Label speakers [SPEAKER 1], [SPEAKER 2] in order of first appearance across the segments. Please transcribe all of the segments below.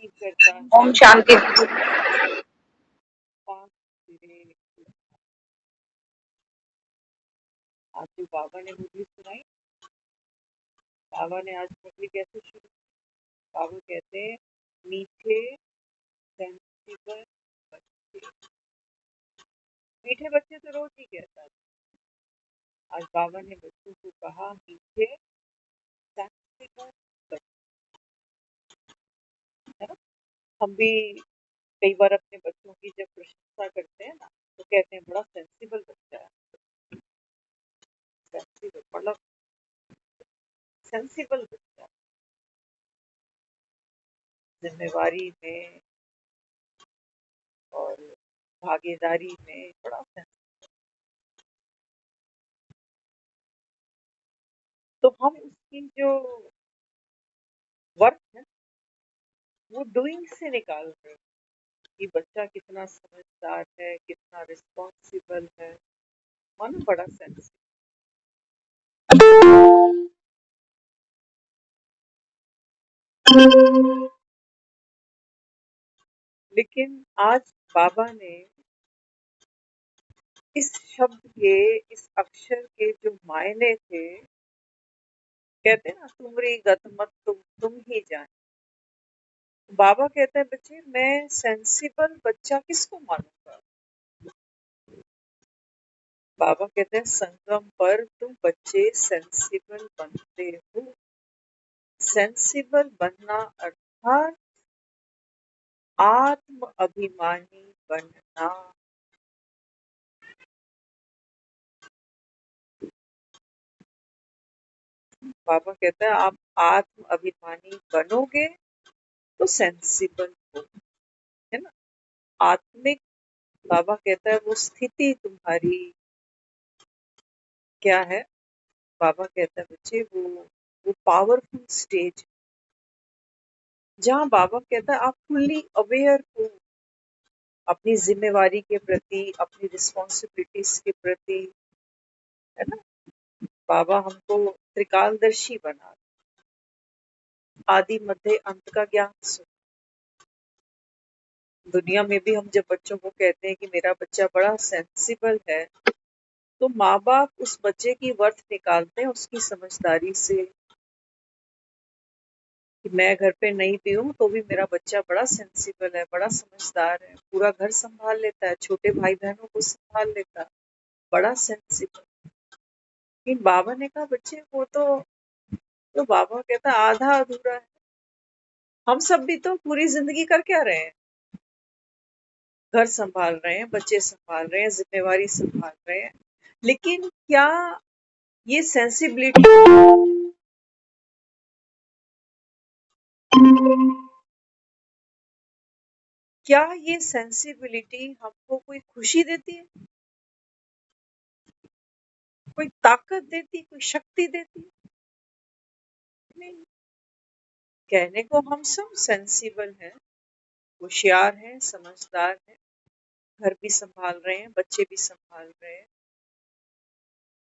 [SPEAKER 1] ओम शांति।
[SPEAKER 2] आज जो बाबा ने मुरली सुनाई, बाबा ने आज मुरली कैसे शुरू? बाबा कहते हैं मीठे सेंसिबल बच्चे। मीठे बच्चे तो रोज ही कहता है। आज बाबा ने बच्चों को कहा मीठे सेंसिबल बच्चे, है ना? हम भी कई बार अपने बच्चों की जब प्रशंसा करते हैं ना, तो कहते हैं बड़ा सेंसिबल बच्चा है। सेंसिबल मतलब सेंसिबल बच्चा, जिम्मेवारी में और भागीदारी में बड़ा तो हम उसकी जो वर्क है वो डूइंग से निकाल रहे हैं कि बच्चा कितना समझदार है, कितना रिस्पॉन्सिबल है, मानो बड़ा सेंस। लेकिन आज बाबा ने इस शब्द के, इस अक्षर के जो मायने थे, कहते हैं ना तुमरी गत मत तुम ही जाने। बाबा कहते हैं बच्चे मैं सेंसिबल बच्चा किसको मानूंगा? बाबा कहते हैं संगम पर तुम बच्चे सेंसिबल बनते हो। सेंसिबल बनना अर्थात आत्म अभिमानी बनना। बाबा कहता है आप आत्म अभिमानी बनोगे तो सेंसिबल हो, है ना? आत्मिक, बाबा कहता है वो स्थिति तुम्हारी क्या है? बाबा कहता है बच्चे वो पावरफुल स्टेज जहाँ बाबा कहता है आप फुल्ली अवेयर हो अपनी जिम्मेवारी के प्रति, अपनी रिस्पॉन्सिबिलिटीज के प्रति, है ना? बाबा हमको त्रिकालदर्शी बना, आदि मध्य अंत का ज्ञान दुनिया में भी हम जब बच्चों को कहते हैं कि मेरा बच्चा बड़ा सेंसिबल है, तो माँ बाप उस बच्चे की वर्थ निकालते हैं उसकी समझदारी से कि मैं घर पे नहीं भी हूँ तो भी मेरा बच्चा बड़ा सेंसिबल है, बड़ा समझदार है, पूरा घर संभाल लेता है, छोटे भाई बहनों को संभाल लेता है, बड़ा सेंसिबल। लेकिन बाबा ने कहा बच्चे वो तो बाबा कहता आधा अधूरा है। हम सब भी तो पूरी जिंदगी कर क्या रहे हैं? घर संभाल रहे हैं, बच्चे संभाल रहे हैं, जिम्मेवारी संभाल रहे हैं, लेकिन क्या ये सेंसिबिलिटी, क्या ये सेंसिबिलिटी हमको कोई खुशी देती है, कोई ताकत देती, कोई शक्ति देती? नहीं। कहने को हम सब सेंसिबल हैं, होशियार हैं, समझदार हैं, घर भी संभाल रहे हैं, बच्चे भी संभाल रहे हैं,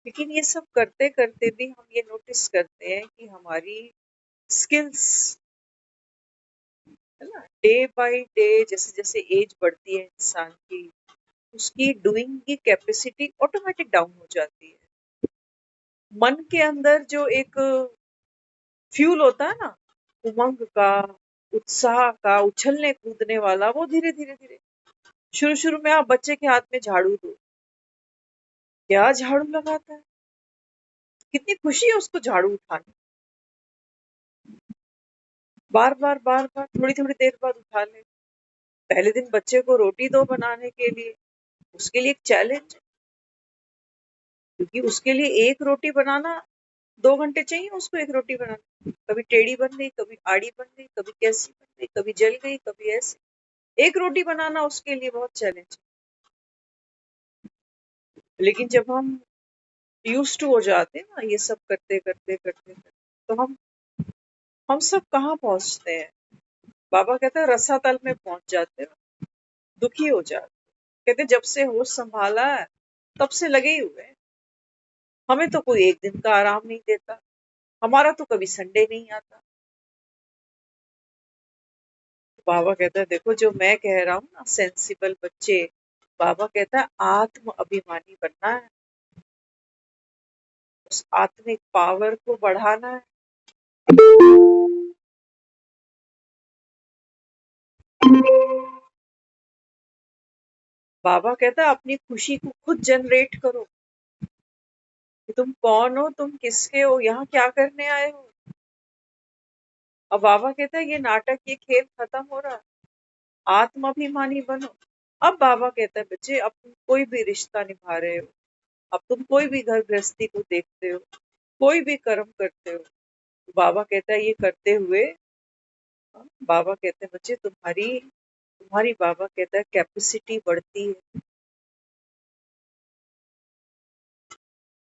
[SPEAKER 2] लेकिन ये सब करते करते भी हम ये नोटिस करते हैं कि हमारी स्किल्स, है ना, डे बाय डे जैसे जैसे एज बढ़ती है इंसान की, उसकी डूइंग की कैपेसिटी ऑटोमेटिक डाउन हो जाती है। मन के अंदर जो एक फ्यूल होता है ना, उमंग का, उत्साह का, उछलने कूदने वाला, वो धीरे धीरे धीरे, शुरू शुरू में आप बच्चे के हाथ में झाड़ू दो, क्या झाड़ू लगाता है, कितनी खुशी है उसको झाड़ू उठाने, बार बार थोड़ी थोड़ी देर बाद उठा ले। पहले दिन बच्चे को रोटी दो बनाने के लिए, उसके लिए एक चैलेंज, क्योंकि उसके लिए एक रोटी बनाना 2 घंटे चाहिए उसको, एक रोटी बनाना, कभी टेढ़ी बन गई, कभी आड़ी बन गई, कभी कैसी बन गई, कभी जल गई, कभी ऐसे, एक रोटी बनाना उसके लिए बहुत चैलेंज है। लेकिन जब हम यूज टू हो जाते हैं ना ये सब करते करते करते करते, तो हम सब कहाँ पहुंचते हैं? बाबा कहते हैं रसातल में पहुंच जाते हो, दुखी हो जाते। कहते जब से होश संभाला है तब से लगे ही हुए हैं। हमें तो कोई एक दिन का आराम नहीं देता, हमारा तो कभी संडे नहीं आता। बाबा कहता है देखो जो मैं कह रहा हूँ ना सेंसिबल बच्चे, बाबा कहता है आत्म अभिमानी बनना है, उस आत्मिक पावर को बढ़ाना है। बाबा कहता है अपनी खुशी को खुद जनरेट करो, कि तुम कौन हो, तुम किसके हो, यहाँ क्या करने आए हो। अब बाबा कहता है ये नाटक, ये खेल खत्म हो रहा है, आत्माभिमानी बनो। अब बाबा कहता है बच्चे अब तुम कोई भी रिश्ता निभा रहे हो, अब तुम कोई भी घर गृहस्थी को देखते हो, कोई भी कर्म करते हो, तो बाबा कहता है ये करते हुए, बाबा कहते हैं बच्चे तुम्हारी तुम्हारी बाबा कहता है कैपेसिटी बढ़ती है।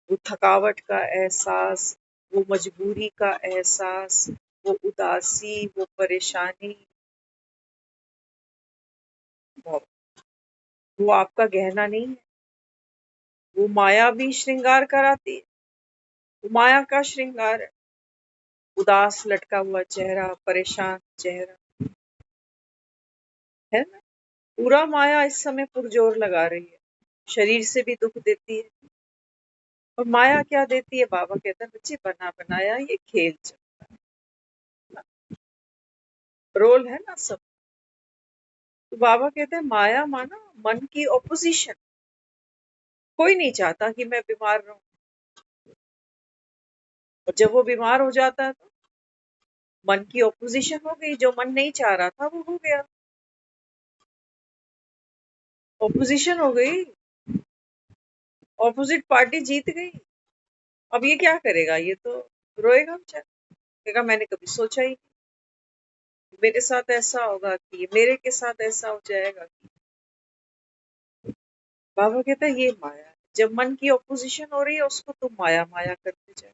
[SPEAKER 2] वो थकावट का एहसास, वो मजबूरी का एहसास, वो उदासी, वो परेशानी, वो आपका गहना नहीं है। वो माया भी श्रृंगार कराती है, वो माया का श्रृंगार है। उदास लटका हुआ चेहरा, परेशान चेहरा, है ना। पूरा माया इस समय पुरजोर लगा रही है, शरीर से भी दुख देती है। और माया क्या देती है, बाबा कहता है बच्चे बना बनाया ये खेल चलता, रोल है ना सब। तो बाबा कहते हैं माया माना मन की ऑपोजिशन। कोई नहीं चाहता कि मैं बीमार रहूं, और जब वो बीमार हो जाता है तो मन की ऑपोजिशन हो गई, जो मन नहीं चाह रहा था वो हो गया, ऑपोजिशन हो गई, ऑपोजिट पार्टी जीत गई। अब ये क्या करेगा, ये तो रोएगा बेचारा, कहेगा मैंने कभी सोचा ही नहीं, मेरे साथ ऐसा होगा कि मेरे के साथ ऐसा हो जाएगा। बाबा कहता है ये माया है, जब मन की ऑपोजिशन हो रही है उसको तुम माया माया करते जाए।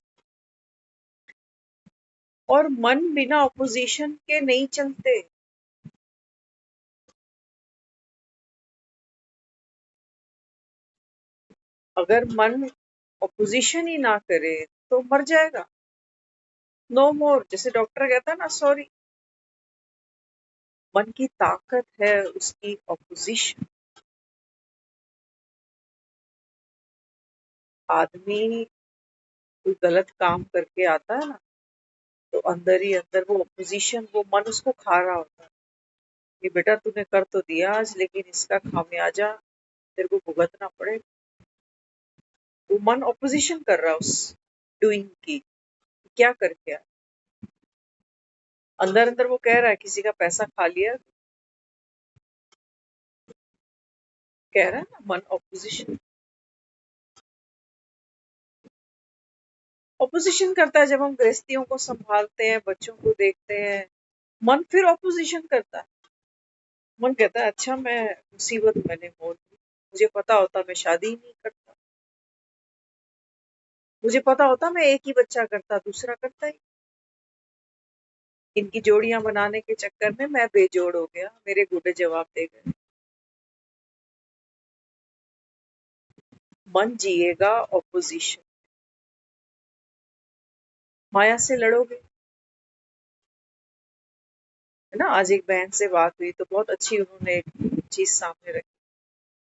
[SPEAKER 2] और मन बिना ऑपोजिशन के नहीं चलते। अगर मन ऑपोजिशन ही ना करे तो मर जाएगा, नो मोर, जैसे डॉक्टर कहता है ना सॉरी। मन की ताकत है उसकी ऑपोजिशन। आदमी कोई गलत काम करके आता है ना, तो अंदर ही अंदर वो ऑपोजिशन, वो मन उसको खा रहा होता है कि बेटा तूने कर तो दिया आज, लेकिन इसका खामियाजा तेरे को भुगतना पड़ेगा। वो मन ऑपोजिशन कर रहा है उस डूइंग की, क्या करके आया। अंदर अंदर वो कह रहा है किसी का पैसा खा लिया, कह रहा है ना मन ऑपोजिशन। ऑपोजिशन करता है जब हम गृहस्थियों को संभालते हैं, बच्चों को देखते हैं, मन फिर ऑपोजिशन करता है। मन कहता है अच्छा मैं मुसीबत मैंने मोल ली, मुझे पता होता मैं शादी ही नहीं करता, मुझे पता होता मैं एक ही बच्चा करता, दूसरा करता ही। इनकी जोड़ियां बनाने के चक्कर में मैं बेजोड़ हो गया, मेरे घुटे जवाब दे गए। मन जिएगा ऑपोजिशन, माया से लड़ोगे। है ना, आज एक बहन से बात हुई तो बहुत अच्छी उन्होंने एक चीज सामने रखी।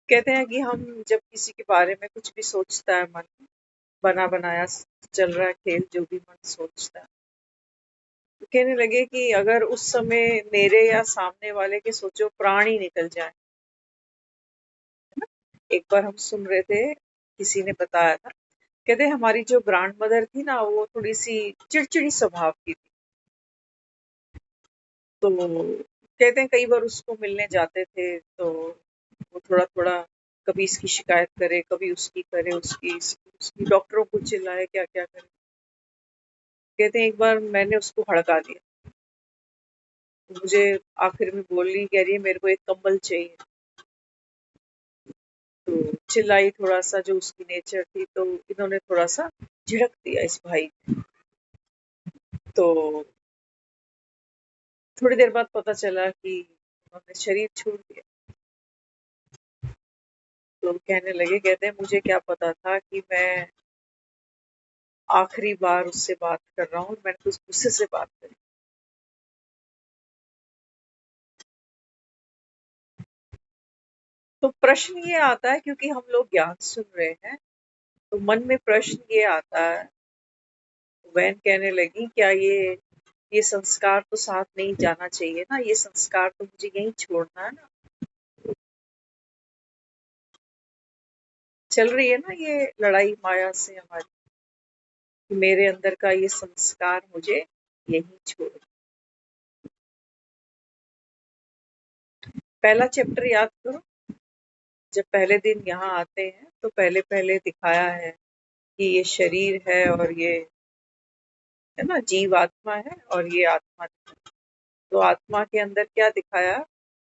[SPEAKER 2] कहते हैं कि हम जब किसी के बारे में कुछ भी सोचता है मन, बना बनाया चल रहा है खेल, जो भी मन सोचता है, तो कहने लगे कि अगर उस समय मेरे या सामने वाले के सोचो प्राण ही निकल जाए। एक बार हम सुन रहे थे, किसी ने बताया था, कहते हमारी जो ग्रैंड मदर थी ना वो थोड़ी सी चिड़चिड़ी स्वभाव की थी। तो कहते हैं कई बार उसको मिलने जाते थे तो वो थोड़ा थोड़ा कभी इसकी शिकायत करे, कभी उसकी करे, उसकी डॉक्टरों को चिल्लाए, क्या क्या करे। कहते हैं एक बार मैंने उसको हड़का दिया, तो मुझे आखिर में बोल रही, कह रही है मेरे को एक कंबल चाहिए। तो चिल्लाई थोड़ा सा, जो उसकी नेचर थी, तो इन्होंने थोड़ा सा झिड़क दिया इस भाई। तो थोड़ी देर बाद पता चला कि उन्होंने शरीर छोड़ दिया। तो कहने लगे, कहते हैं मुझे क्या पता था कि मैं आखिरी बार उससे बात कर रहा हूँ, मैंने तो गुस्से से बात करी। तो प्रश्न ये आता है, क्योंकि हम लोग ज्ञान सुन रहे हैं, तो मन में प्रश्न ये आता है। बहन कहने लगी, क्या ये संस्कार तो साथ नहीं जाना चाहिए ना, ये संस्कार तो मुझे यहीं छोड़ना है ना। चल रही है ना ये लड़ाई माया से हमारी, कि मेरे अंदर का ये संस्कार मुझे यहीं छोड़। पहला चैप्टर याद करो, जब पहले दिन यहाँ आते हैं तो पहले पहले दिखाया है कि ये शरीर है और ये है ना, जीव आत्मा है और ये आत्मा है। तो आत्मा के अंदर क्या दिखाया?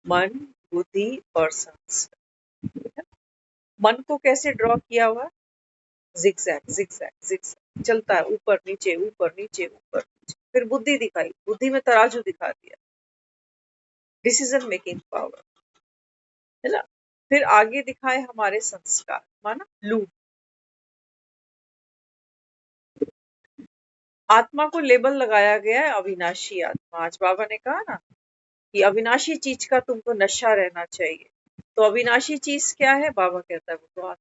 [SPEAKER 2] मन, बुद्धि और संस्कार। मन को कैसे ड्रॉ किया हुआ? जिगजैग जिगजैग जिगजैग चलता है, ऊपर नीचे ऊपर नीचे ऊपर नीचे। फिर बुद्धि दिखाई, बुद्धि में तराजू दिखा दिया, डिसीजन मेकिंग पावर, है ना। फिर आगे दिखाए हमारे संस्कार, माना लूप। आत्मा को लेबल लगाया गया है अविनाशी आत्मा। आज बाबा ने कहा ना कि अविनाशी चीज का तुमको नशा रहना चाहिए। तो अविनाशी चीज क्या है? बाबा कहता है वो तो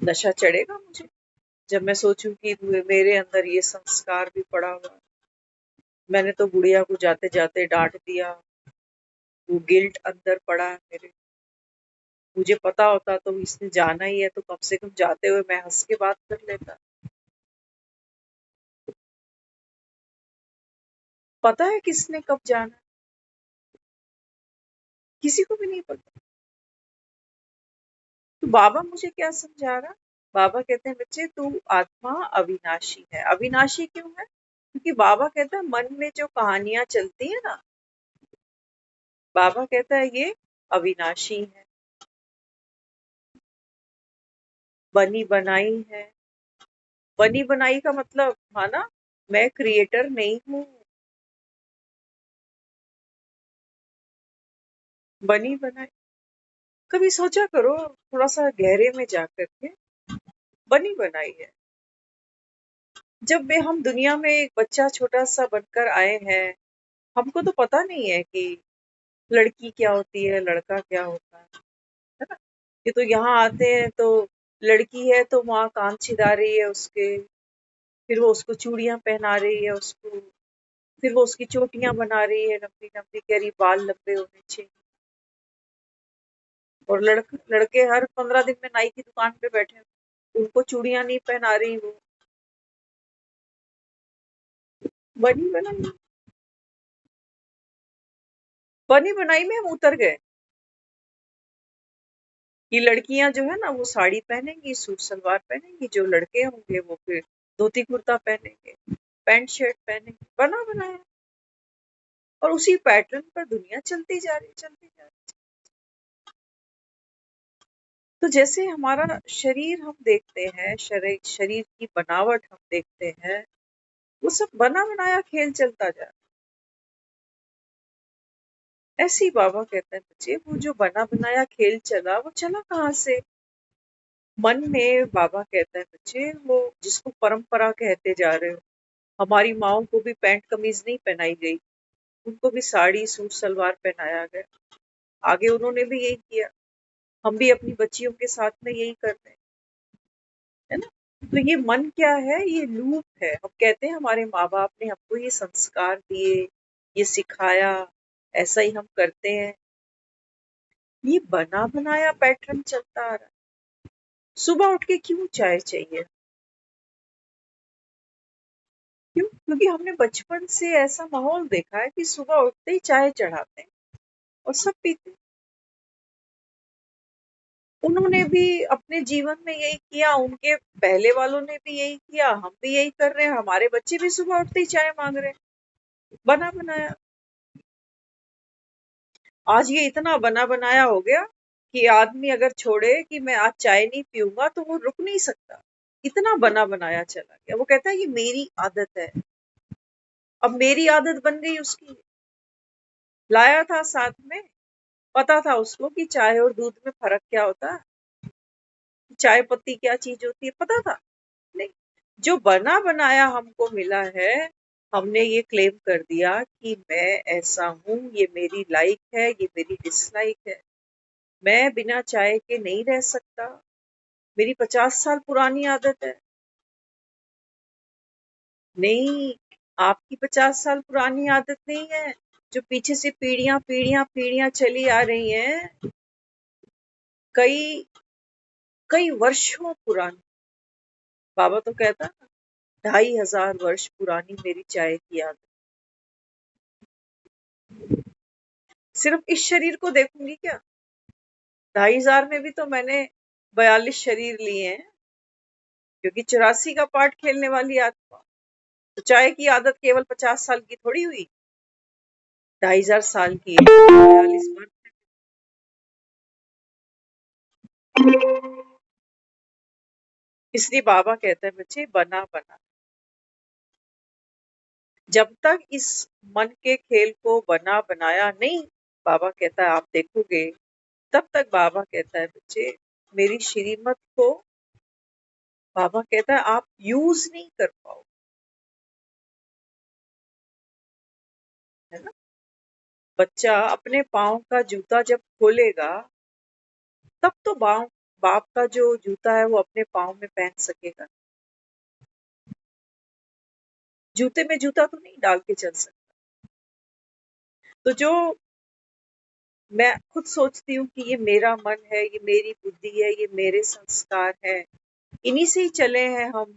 [SPEAKER 2] नशा चढ़ेगा मुझे जब मैं सोचूं कि मेरे अंदर ये संस्कार भी पड़ा हुआ है। मैंने तो गुड़िया को जाते जाते डांट दिया, वो गिल्ट अंदर पड़ा है मेरे। मुझे पता होता तो इसने जाना ही है, तो कम से कम जाते हुए मैं हंस के बात कर लेता। पता है किसने कब जाना? किसी को भी नहीं पता। तो बाबा मुझे क्या समझा रहा? बाबा कहते हैं, बच्चे तू आत्मा अविनाशी है। अविनाशी क्यों है? क्योंकि बाबा कहता है मन में जो कहानियां चलती है ना, बाबा कहता है ये अविनाशी है, बनी बनाई है। बनी बनाई का मतलब माना मैं क्रिएटर नहीं हूँ। बनी बनाई, कभी सोचा करो थोड़ा सा गहरे में जाकर के। बनी बनाई है। जब भी हम दुनिया में एक बच्चा छोटा सा बनकर आए हैं, हमको तो पता नहीं है कि लड़की क्या होती है, लड़का क्या होता है ना। ये तो यहाँ आते हैं तो लड़की है तो वहाँ कान छिदा रही है उसके, फिर वो उसको चूड़ियां पहना रही है उसको, फिर वो उसकी चोटियां बना रही है लंबी लंबी, कह रही बाल लंबे होने चाहिए। और लड़के हर 15 दिन में नाई की दुकान पे बैठे हैं, उनको चूड़ियां नहीं पहना रही वो। बनी बनाई, बनी बनाई में हम उतर गए कि लड़कियां जो है ना वो साड़ी पहनेंगी, सूट सलवार पहनेंगी, जो लड़के होंगे वो फिर धोती कुर्ता पहनेंगे, पैंट शर्ट पहनेंगे। बना बनाया। और उसी पैटर्न पर दुनिया चलती जा रही, चलती जा रही। तो जैसे हमारा शरीर हम देखते हैं, शरीर की बनावट हम देखते हैं, वो सब बना बनाया खेल चलता जा रहा है। ऐसे ही बाबा कहते हैं, बच्चे वो जो बना बनाया खेल चला, वो चला कहाँ से? मन में। बाबा कहता है, बच्चे वो जिसको परंपरा कहते जा रहे हो, हमारी माओ को भी पैंट कमीज नहीं पहनाई गई, उनको भी साड़ी सूट सलवार पहनाया गया। आगे उन्होंने भी यही किया, हम भी अपनी बच्चियों के साथ में यही कर रहे हैं, है ना। तो ये मन क्या है? ये लूप है। हम कहते हैं हमारे माँ बाप ने हमको ये संस्कार दिए, ये सिखाया, ऐसा ही हम करते हैं। ये बना बनाया पैटर्न चलता आ रहा है। सुबह उठ के क्यों चाय चाहिए? क्यों? क्योंकि हमने बचपन से ऐसा माहौल देखा है कि सुबह उठते ही चाय चढ़ाते हैं और सब पीते हैं। उन्होंने भी अपने जीवन में यही किया, उनके पहले वालों ने भी यही किया, हम भी यही कर रहे हैं। हमारे बच्चे भी सुबह उठते ही चाय मांग रहे हैं, बना बनाया। आज ये इतना बना बनाया हो गया कि आदमी अगर छोड़े कि मैं आज चाय नहीं पीऊंगा तो वो रुक नहीं सकता। इतना बना बनाया चला गया। वो कहता है ये मेरी आदत है। अब मेरी आदत बन गई उसकी। लाया था साथ में, पता था उसको कि चाय और दूध में फर्क क्या होता है, चाय पत्ती क्या चीज होती है, पता था नहीं। जो बना बनाया हमको मिला है, हमने ये क्लेम कर दिया कि मैं ऐसा हूँ, ये मेरी लाइक है, ये मेरी डिसलाइक है, मैं बिना चाय के नहीं रह सकता, मेरी 50 साल पुरानी आदत है। नहीं, आपकी 50 साल पुरानी आदत नहीं है, जो पीछे से पीढ़ियां पीढ़ियां पीढ़ियां चली आ रही हैं, कई कई वर्षों पुरानी। बाबा तो कहता 2500 वर्ष पुरानी मेरी चाय की आदत। सिर्फ इस शरीर को देखूंगी क्या? 2500 में भी तो मैंने 42 शरीर लिए हैं, क्योंकि 84 का पार्ट खेलने वाली आत्मा। तो चाय की आदत केवल 50 साल की थोड़ी हुई, 2500 साल की है, 42 वर्ष। इसलिए बाबा कहते हैं बच्चे बना बना, जब तक इस मन के खेल को बना बनाया नहीं, बाबा कहता है आप देखोगे, तब तक बाबा कहता है बच्चे मेरी श्रीमत को, बाबा कहता है आप यूज नहीं कर पाओ, है ना। बच्चा अपने पाँव का जूता जब खोलेगा, तब तो बाप का जो जूता है वो अपने पाँव में पहन सकेगा। जूते में जूता तो नहीं डाल के चल सकता। तो जो मैं खुद सोचती हूँ कि ये मेरा मन है, ये मेरी बुद्धि है, ये मेरे संस्कार है, इन्हीं से ही चले हैं हम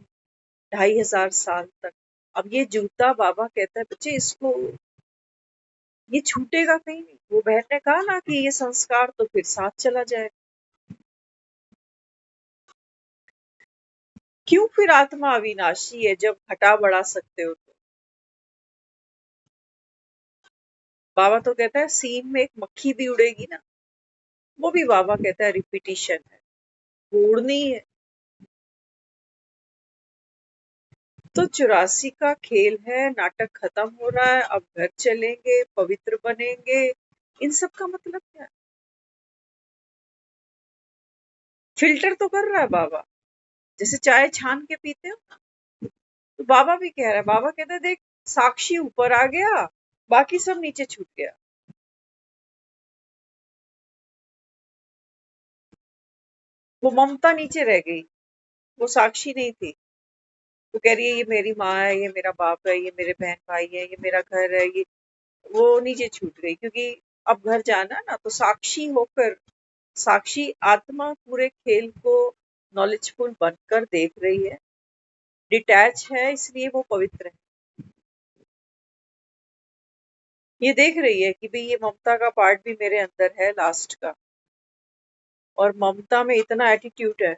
[SPEAKER 2] 2500 साल तक। अब ये जूता बाबा कहता है बच्चे इसको, ये छूटेगा कहीं नहीं। वो बहन ने कहा ना कि ये संस्कार तो फिर साथ चला जाएगा। क्यों फिर आत्मा अविनाशी है जब हटा बढ़ा सकते हो तो? बाबा तो कहता है सीन में एक मक्खी भी उड़ेगी ना, वो भी बाबा कहता है रिपीटिशन है, वो उड़नी है। तो 84 का खेल है, नाटक खत्म हो रहा है, अब घर चलेंगे, पवित्र बनेंगे, इन सब का मतलब क्या है? फिल्टर तो कर रहा है बाबा, जैसे चाय छान के पीते हो। तो बाबा भी कह रहा है, बाबा कहते हैं देख साक्षी ऊपर आ गया, बाकी सब नीचे छूट गया। वो ममता नीचे रह गई, वो साक्षी नहीं थी। वो कह रही है ये मेरी माँ है, ये मेरा बाप है, ये मेरे बहन भाई है, ये मेरा घर है, ये वो नीचे छूट गई, क्योंकि अब घर जाना है ना। तो साक्षी होकर, साक्षी आत्मा पूरे खेल को नॉलेजफुल बनकर देख रही है, डिटैच है, इसलिए वो पवित्र है। ये देख रही है कि भाई ये ममता का पार्ट भी मेरे अंदर है लास्ट का, और ममता में इतना एटीट्यूड है।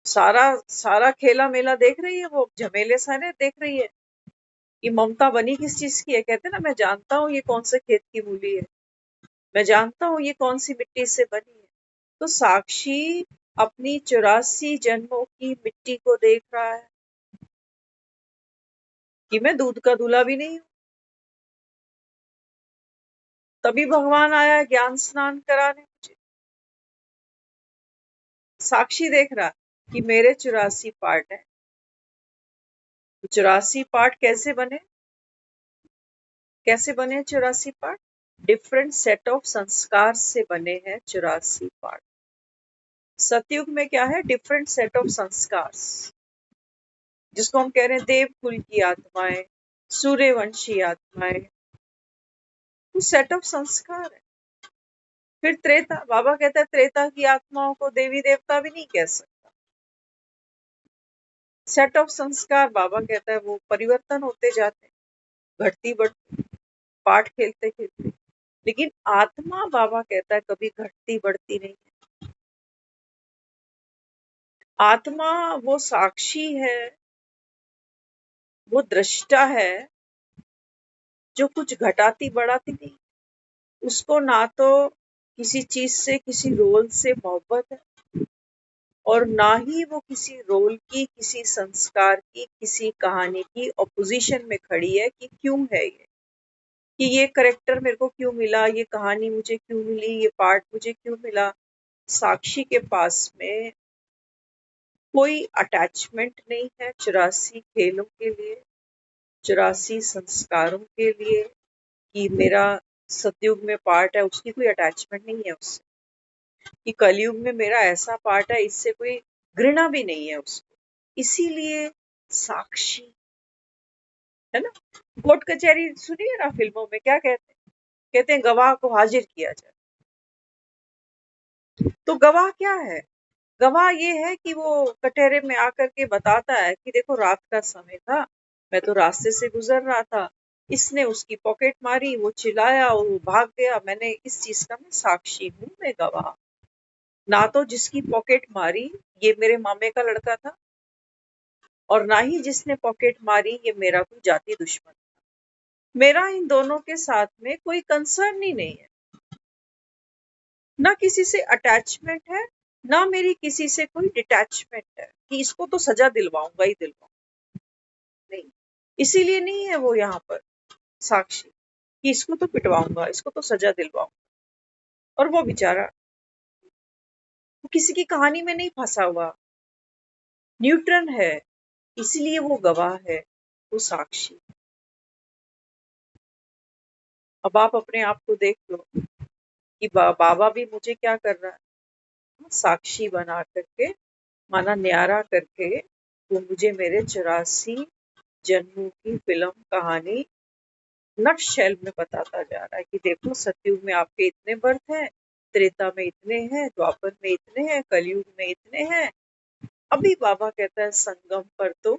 [SPEAKER 2] सारा सारा खेला मेला देख रही है, वो झमेले सारे देख रही है। ये ममता बनी किस चीज की है? कहते ना मैं जानता हूँ ये कौन से खेत की मूली है, मैं जानता हूँ ये कौन सी मिट्टी से बनी है। तो साक्षी अपनी 84 जन्मों की मिट्टी को देख रहा है कि मैं दूध का दूल्हा भी नहीं हूँ। तभी भगवान आया है ज्ञान स्नान कराने मुझे। साक्षी देख रहा कि मेरे 84 पार्ट है। 84 पार्ट कैसे बने? कैसे बने 84 पार्ट? डिफरेंट सेट ऑफ संस्कार से बने हैं 84 पार्ट। सतयुग में क्या है? डिफरेंट सेट ऑफ संस्कार, जिसको हम कह रहे हैं देव कुल की आत्माएं, सूर्यवंशी आत्माएं, वो सेट ऑफ संस्कार है। फिर त्रेता, बाबा कहता है त्रेता की आत्माओं को देवी देवता भी नहीं कह सकता। सेट ऑफ संस्कार, बाबा कहता है वो परिवर्तन होते जाते हैं, घटती बढ़ती, पाठ खेलते खेलते। लेकिन आत्मा, बाबा कहता है कभी घटती बढ़ती नहीं है। आत्मा वो साक्षी है, वो दृष्टा है, जो कुछ घटाती बढ़ाती नहीं। उसको ना तो किसी चीज से, किसी रोल से मोहब्बत है, और ना ही वो किसी रोल की, किसी संस्कार की, किसी कहानी की ऑपोजिशन में खड़ी है कि क्यों है ये, कि ये करेक्टर मेरे को क्यों मिला, ये कहानी मुझे क्यों मिली, ये पार्ट मुझे क्यों मिला। साक्षी के पास में कोई अटैचमेंट नहीं है 84 खेलों के लिए, 84 संस्कारों के लिए कि मेरा सतयुग में पार्ट है, उसकी कोई अटैचमेंट नहीं है उससे। कि कलयुग में मेरा ऐसा पार्ट है, इससे कोई घृणा भी नहीं है उसको। इसीलिए साक्षी, है ना। कोर्ट कचहरी सुनिए ना फिल्मों में क्या कहते हैं, कहते हैं गवाह को हाजिर किया जाए। तो गवाह क्या है? गवाह ये है कि वो कटहरे में आकर के बताता है कि देखो रात का समय था, मैं तो रास्ते से गुजर रहा था, इसने उसकी पॉकेट मारी, वो चिल्लाया और वो भाग गया, मैंने इस चीज का मैं साक्षी हूँ, मैं गवाह। ना तो जिसकी पॉकेट मारी ये मेरे मामे का लड़का था, और ना ही जिसने पॉकेट मारी ये मेरा कोई जाति दुश्मन। मेरा इन दोनों के साथ में कोई कंसर्न ही नहीं है, ना किसी से अटैचमेंट है, ना मेरी किसी से कोई डिटैचमेंट है कि इसको तो सजा दिलवाऊंगा ही दिलवाऊंगा। नहीं, इसीलिए नहीं है वो यहाँ पर साक्षी कि इसको तो पिटवाऊंगा, इसको तो सजा दिलवाऊंगा। और वो बेचारा वो किसी की कहानी में नहीं फंसा हुआ, न्यूट्रन है, इसलिए वो गवाह है, वो साक्षी। अब आप अपने आप को देख लो कि बाबा भी मुझे क्या कर रहा है, साक्षी बना करके, माना न्यारा करके वो मुझे मेरे 84 जन्मों की फिल्म कहानी नट शेल में बताता जा रहा है कि देखो सतयुग में आपके इतने बर्थ हैं, त्रेता में इतने हैं, द्वापर में इतने हैं, कलयुग में इतने हैं। अभी बाबा कहता है संगम पर तुम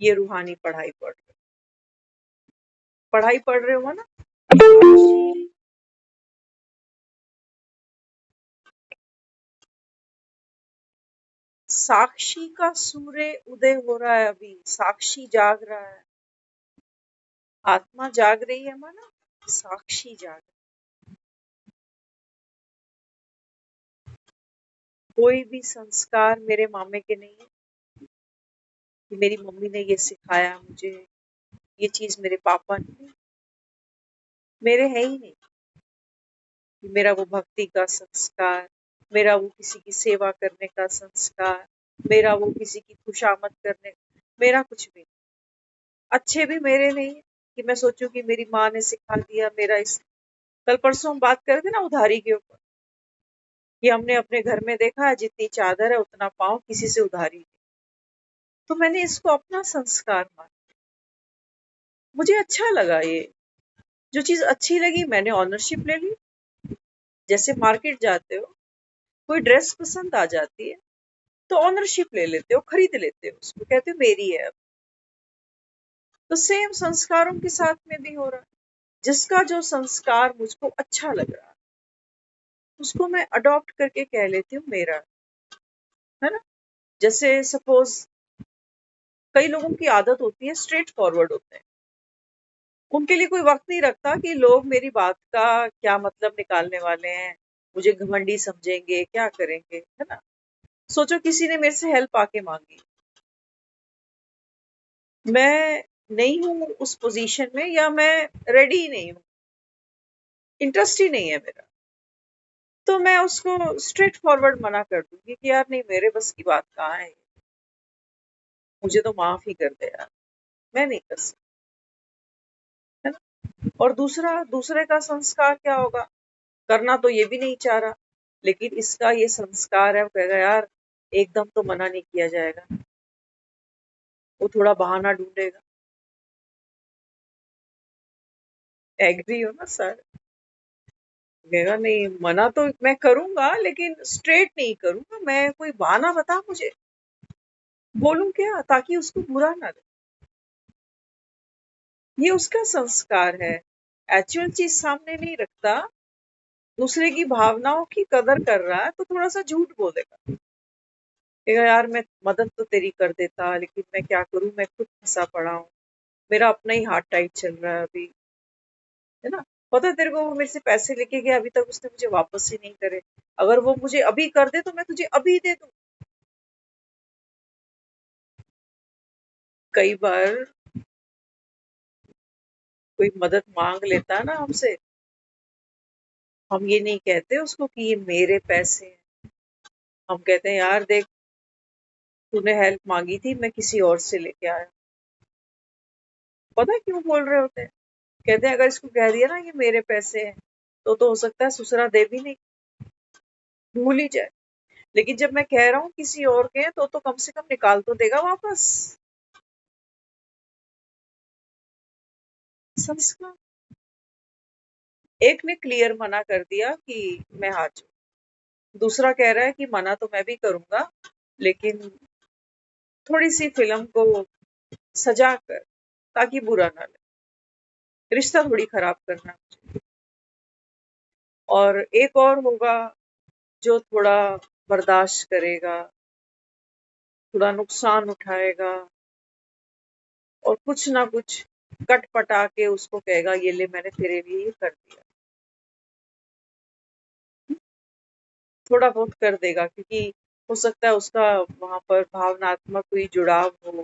[SPEAKER 2] ये रूहानी पढ़ाई पढ़ रहे हो ना। साक्षी का सूर्य उदय हो रहा है, अभी साक्षी जाग रहा है, आत्मा जाग रही है, माना साक्षी जाग रही। कोई भी संस्कार मेरे मामे के नहीं है कि मेरी मम्मी ने ये सिखाया मुझे, ये चीज मेरे पापा ने, मेरे है ही नहीं कि मेरा वो भक्ति का संस्कार, मेरा वो किसी की सेवा करने का संस्कार, मेरा वो किसी की खुशामद करने, मेरा कुछ भी नहीं। अच्छे भी मेरे नहीं है कि मैं सोचूं कि मेरी माँ ने सिखा दिया मेरा इस। कल परसों हम बात कर रहे थे ना उधारी के ऊपर, कि हमने अपने घर में देखा है जितनी चादर है उतना पाँव किसी से उधारी, तो मैंने इसको अपना संस्कार माना, मुझे अच्छा लगा ये, जो चीज अच्छी लगी मैंने ऑनरशिप ले ली। जैसे मार्केट जाते हो, कोई ड्रेस पसंद आ जाती है तो ऑनरशिप ले लेते हो, खरीद लेते हो, उसको कहते हो मेरी है अब। तो सेम संस्कारों के साथ में भी हो रहा है, जिसका जो संस्कार मुझको अच्छा लग रहा है उसको मैं अडॉप्ट करके कह लेती हूँ मेरा, है ना। जैसे सपोज कई लोगों की आदत होती है स्ट्रेट फॉरवर्ड होते हैं, उनके लिए कोई वक्त नहीं रखता कि लोग मेरी बात का क्या मतलब निकालने वाले हैं, मुझे घमंडी समझेंगे, क्या करेंगे, है ना। सोचो किसी ने मेरे से हेल्प आके मांगी, मैं नहीं हूं उस पोजीशन में, या मैं रेडी ही नहीं हूं, इंटरेस्ट ही नहीं है मेरा, तो मैं उसको स्ट्रेट फॉरवर्ड मना कर दूंगी कि यार नहीं, मेरे बस की बात कहाँ है, मुझे तो माफ ही कर दे यार, मैं नहीं कर सकती, है ना। और दूसरा, दूसरे का संस्कार क्या होगा, करना तो ये भी नहीं चाह रहा, लेकिन इसका ये संस्कार है, वो कहेगा यार एकदम तो मना नहीं किया जाएगा, वो थोड़ा बहाना ढूंढेगा। एग्री हो ना सर, कहेगा नहीं मना तो मैं करूंगा लेकिन स्ट्रेट नहीं करूंगा, मैं कोई बहाना बता मुझे, बोलूं क्या ताकि उसको बुरा ना लगे। ये उसका संस्कार है, एक्चुअल चीज सामने नहीं रखता, दूसरे की भावनाओं की कदर कर रहा है तो थोड़ा सा झूठ बोलेगा, कहेगा यार मैं मदद तो तेरी कर देता लेकिन मैं क्या करूं, मैं खुद फंसा पड़ा हूँ, मेरा अपना ही हाथ टाइट चल रहा है अभी, है ना। पता है तेरे को, वो मेरे से पैसे लेके गया, अभी तक उसने मुझे वापस ही नहीं करे, अगर वो मुझे अभी कर दे तो मैं तुझे अभी दे दूं। कई बार कोई मदद मांग लेता है ना हमसे, हम ये नहीं कहते उसको कि ये मेरे पैसे हैं, हम कहते हैं यार देख तूने हेल्प मांगी थी, मैं किसी और से लेके आया। पता है क्यों बोल रहे होते हैं? कहते हैं अगर इसको कह दिया ना ये मेरे पैसे हैं, तो हो सकता है ससुरा दे भी नहीं, भूल ही जाए। लेकिन जब मैं कह रहा हूँ किसी और के हैं, तो कम से कम निकाल तो देगा वापस। संस्कार। एक ने क्लियर मना कर दिया कि मैं हार जाऊं, दूसरा कह रहा है कि मना तो मैं भी करूंगा, लेकिन थोड़ी सी फिल्म को सजा कर, ताकि बुरा ना लगे, रिश्ता थोड़ी खराब करना। और एक और होगा जो थोड़ा बर्दाश्त करेगा, थोड़ा नुकसान उठाएगा, और कुछ ना कुछ कट पटा के उसको कहेगा ये ले मैंने तेरे लिए ये कर दिया। थोड़ा बहुत कर देगा, क्योंकि हो सकता है उसका वहां पर भावनात्मक कोई जुड़ाव हो,